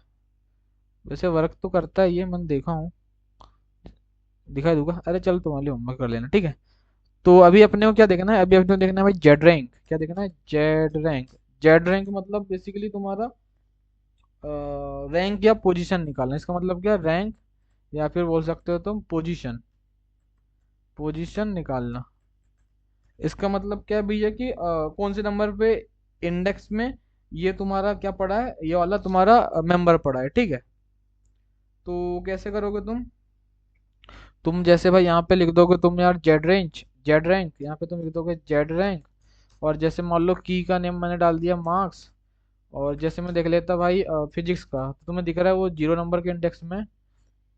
वैसे वर्क तो करता है ये, मैंने देखा हूँ, दिखा दूंगा, अरे चल तुम्हारे होमवर्क कर लेना, ठीक है। तो अभी अपने को क्या देखना है, अभी अपने को देखना है भाई जेड रैंक, क्या देखना है, जेड रैंक। जेड रैंक मतलब बेसिकली तुम्हारा रैंक या पोजीशन निकालना, इसका मतलब क्या, रैंक, या फिर बोल सकते हो तुम पोजीशन, पोजीशन निकालना, इसका मतलब क्या है भैया कि कौन से नंबर पे इंडेक्स में ये तुम्हारा क्या पड़ा है, ये वाला तुम्हारा मेंबर पड़ा है, ठीक है। तो कैसे करोगे तुम जैसे भाई यहाँ पे लिख दोगे तुम यार जेड रैंक, यहाँ पे तुम लिख दोगे जेड रैंक। और जैसे मान लो की का नेम मैंने डाल दिया मार्क्स। और जैसे मैं देख लेता भाई फिजिक्स का, तो तुम्हें दिख रहा है वो 0 नंबर के इंडेक्स में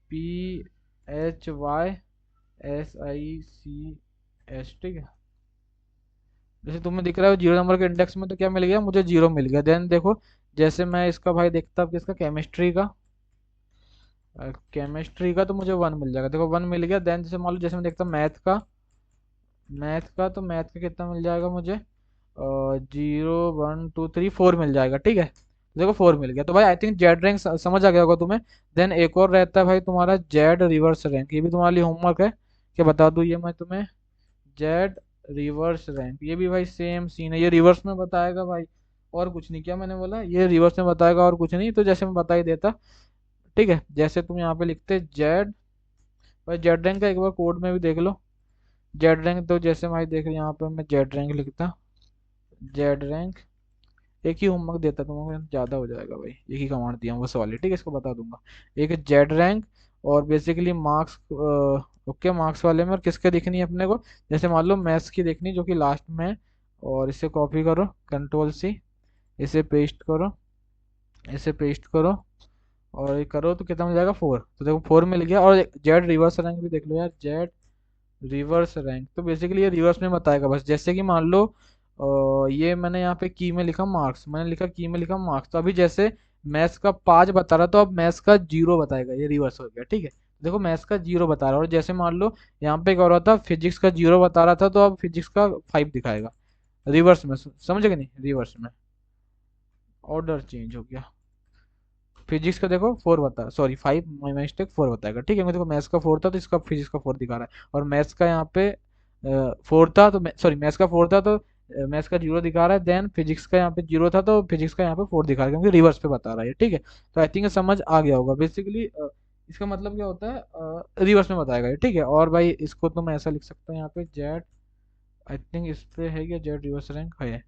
PHYSICS, ठीक है। जैसे तुम्हें दिख रहा है 0 नंबर के इंडेक्स में, तो क्या मिल गया मुझे, 0 मिल गया। देन देखो जैसे मैं इसका भाई देखता हूँ कि इसका केमिस्ट्री का तो मुझे 1 मिल जाएगा, देखो 1 मिल गया। देन जैसे मान लो जैसे मैं देखता हूँ तो मैथ का कितना मिल जाएगा मुझे, 0 1 2 3 4 मिल जाएगा, ठीक है। देखो 4 मिल गया, तो भाई आई थिंक जेड रैंक समझ आ गया होगा तुम्हें। देन एक और रहता है भाई तुम्हारा जेड रिवर्स रैंक, ये भी तुम्हारे लिए होमवर्क है कि बता दूं ये मैं तुम्हें। जेड रिवर्स रैंक, ये भी भाई सेम सीन है, ये रिवर्स में बताएगा भाई, और कुछ नहीं। क्या मैंने बोला, ये रिवर्स में बताएगा और कुछ नहीं, तो जैसे मैं बता ही देता, ठीक है। जैसे तुम यहाँ पे लिखते जेड, भाई जेड रैंक का एक बार कोड में भी देख लो। जेड रैंक तो जैसे भाई देख यहाँ पे मैं जेड रैंक लिखता, जेड रैंक, एक ही होमवर्क देता तुम्हें, ज़्यादा हो जाएगा भाई, एक ही कमांड दिया हूँ बस वाली, ठीक है, इसको बता दूंगा। एक है जेड रैंक, और बेसिकली मार्क्स, ओके मार्क्स वाले में, और किसके दिखनी है अपने को, जैसे मान लो मैथ्स की देखनी जो कि लास्ट में है। और इसे कॉपी करो, कंट्रोल C, इसे पेस्ट करो, इसे पेस्ट करो, और ये करो तो कितना मिल जाएगा 4। तो देखो 4 मिल गया। और जेड रिवर्स रैंक भी देख लो यार, जेड रिवर्स रैंक, तो बेसिकली ये रिवर्स में बताएगा बस। जैसे कि मान लो ये मैंने यहाँ पे की में लिखा मार्क्स, मैंने लिखा की में लिखा मार्क्स, तो अभी जैसे मैथ्स का 5 बता रहा, तो अब मैथ्स का 0 बताएगा, ये रिवर्स हो गया, ठीक है। देखो मैथ्स का 0 बता रहा है, और जैसे मान लो यहाँ पे क्या हो रहा था, फिजिक्स का 0 बता रहा था, तो अब फिजिक्स का 5 दिखाएगा, रिवर्स में। समझ गए नहीं, रिवर्स में ऑर्डर चेंज हो गया। फिजिक्स का देखो 4 बता, सॉरी 5, माई मिस्टेक, 4 बताएगा, ठीक है। मैं देखो मैथ्स का 4 था, तो इसका फिजिक्स का 4 दिखा रहा है। और मैथ्स का यहाँ पे 4 था, तो सॉरी मैथ्स का 4 था, तो मैथ्स का 0 दिखा रहा है। देन फिजिक्स का यहाँ पे 0 था, तो फिजिक्स का यहाँ पे 4 दिखा रहा है, क्योंकि रिवर्स पे बता रहा है, ठीक है। तो आई थिंक समझ आ गया होगा बेसिकली। इसका मतलब क्या होता है, रिवर्स में बताएगा ये, ठीक है। और भाई इसको तो मैं ऐसा लिख सकता हूँ यहाँ पे जेड, आई थिंक इस पे है क्या, जेड रिवर्स रैंक है,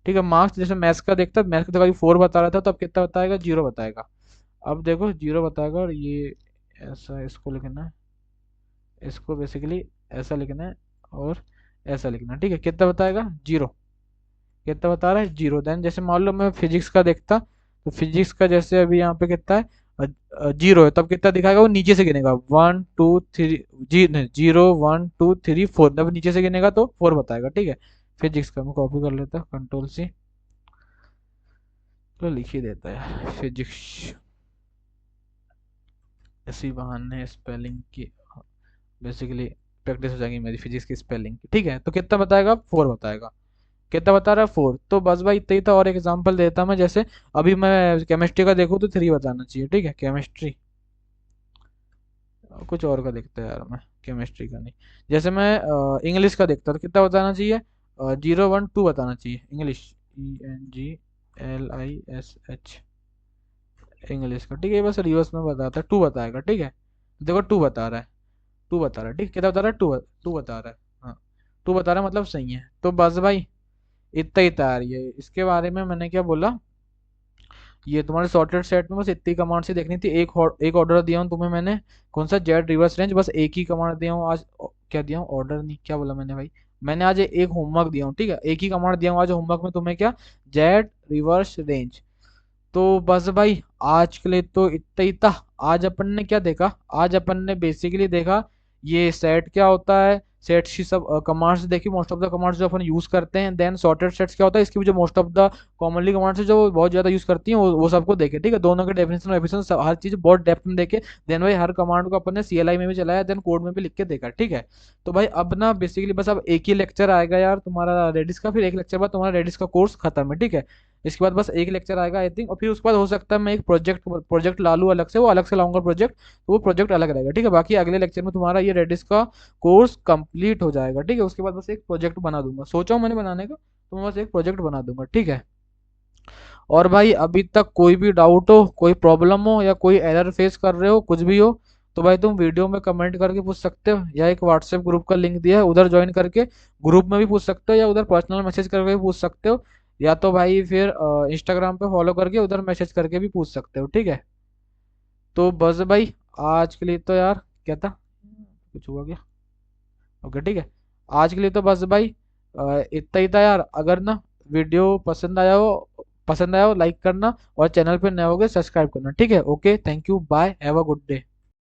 ठीक है। मार्क्स जैसे मैथ्स का देखता, मैथ्स का देखो 4 बता रहा था, तो अब कितना बताएगा, 0 बताएगा। अब देखो 0 बताएगा, और ये ऐसा इसको लिखना है, इसको बेसिकली ऐसा लिखना है, और ऐसा लिखना है, ठीक है। कितना बताएगा, 0। कितना बता रहा है, 0। देन जैसे मान लो मैं फिजिक्स का देखता, तो फिजिक्स का जैसे अभी यहाँ पे कितना है, 0 है, तब कितना दिखाएगा, वो नीचे से गिनेगा 1 2 3, 0 1 2 3 4, जब नीचे से गिनेगा तो 4 बताएगा, ठीक है। फिजिक्स का मैं कॉपी कर लेता, कंट्रोल C, तो लिख ही देता है फिजिक्स, इसी बहाने स्पेलिंग की बेसिकली प्रैक्टिस हो जाएगी मेरी फिजिक्स की स्पेलिंग की, ठीक है। तो कितना बताएगा, 4 बताएगा। कितना बता रहा है, 4। तो बस भाई इतना ही था, और एक एग्जांपल देता मैं। जैसे अभी मैं केमिस्ट्री का देखूँ तो 3 बताना चाहिए, ठीक है, केमिस्ट्री। कुछ और का देखता है यार मैं, केमिस्ट्री का नहीं। जैसे मैं इंग्लिश का देखता तो कितना बताना चाहिए, 0 1 2 बताना चाहिए, इंग्लिश, ENGLISH, इंग्लिश का, ठीक है। बस रिवर्स में बताता है, 2 बताएगा, ठीक है। देखो 2 बता रहा है, 2 बता रहा है, ठीक, कितना बता रहा है, 2 बता रहा है, हाँ 2 बता रहा है, मतलब सही है। तो बस भाई इतना ही था यार, ये इसके बारे में मैंने क्या बोला। ये तुम्हारे सॉर्टेड सेट में बस इतनी कमांड से देखनी थी। एक ऑर्डर दिया हूँ तुम्हें मैंने, कौन सा, जेड रिवर्स रेंज, बस एक ही कमांड दिया हूँ आज। क्या दिया हूँ, ऑर्डर नहीं, क्या बोला मैंने भाई, मैंने आज एक होमवर्क दिया हूँ, ठीक है, एक ही कमांड दिया हूँ आज होमवर्क में तुम्हें, क्या, जेड रिवर्स रेंज। तो बस भाई आज के लिए तो इतना ही था। आज अपन ने क्या देखा, आज अपन ने बेसिकली देखा ये सेट क्या होता है, सेट की सब कमांड्स देखी, मोस्ट ऑफ द कमांड्स जो अपन यूज करते हैं। देन सॉर्टेड सेट्स क्या होता है, इसकी भी जो most of the commonly commands है जो बहुत ज्यादा यूज करती हैं, वो सबको देखे, ठीक है। दोनों के डेफिनेशन एफिशिएंसी हर चीज बहुत डेप्थ में देखे। देन भाई हर कमांड को अपन ने CLI में भी चलाया, देन कोड में भी लिख के देखा, ठीक है। तो भाई अब ना बेसिकली बस अब एक ही लेक्चर आएगा यार तुम्हारा रेडिस का, फिर एक लेक्चर बाद तुम्हारा रेडिस का कोर्स खत्म है, ठीक है। इसके बाद बस एक लेक्चर आएगा आई थिंक, और फिर उसके बाद हो सकता है मैं एक प्रोजेक्ट ला लूँ अलग से, वो अलग से लाऊंगा प्रोजेक्ट, तो वो प्रोजेक्ट अलग रहेगा, ठीक है। बाकी अगले लेक्चर में तुम्हारा ये रेडिस का कोर्स कंप्लीट हो जाएगा, ठीक है। उसके बाद बस एक प्रोजेक्ट बना दूंगा, सोचा हूँ मैंने बनाने का, तो मैं बस एक प्रोजेक्ट बना दूंगा, ठीक है। और भाई अभी तक कोई भी डाउट हो, कोई प्रॉब्लम हो, या कोई एरर फेस कर रहे हो, कुछ भी हो, तो भाई तुम वीडियो में कमेंट करके पूछ सकते हो, या एक व्हाट्सएप ग्रुप का लिंक दिया है उधर ज्वाइन करके ग्रुप में भी पूछ सकते हो, या उधर पर्सनल मैसेज करके भी पूछ सकते हो, या तो भाई फिर इंस्टाग्राम पे फॉलो करके उधर मैसेज करके भी पूछ सकते हो, ठीक है। तो बस भाई आज के लिए तो यार, क्या था, कुछ हुआ क्या? ओके ठीक है, आज के लिए तो बस भाई इतना ही था यार। अगर ना वीडियो पसंद आया हो लाइक करना, और चैनल पे नए होगे सब्सक्राइब करना, ठीक है। Okay, thank you, bye, have a good day.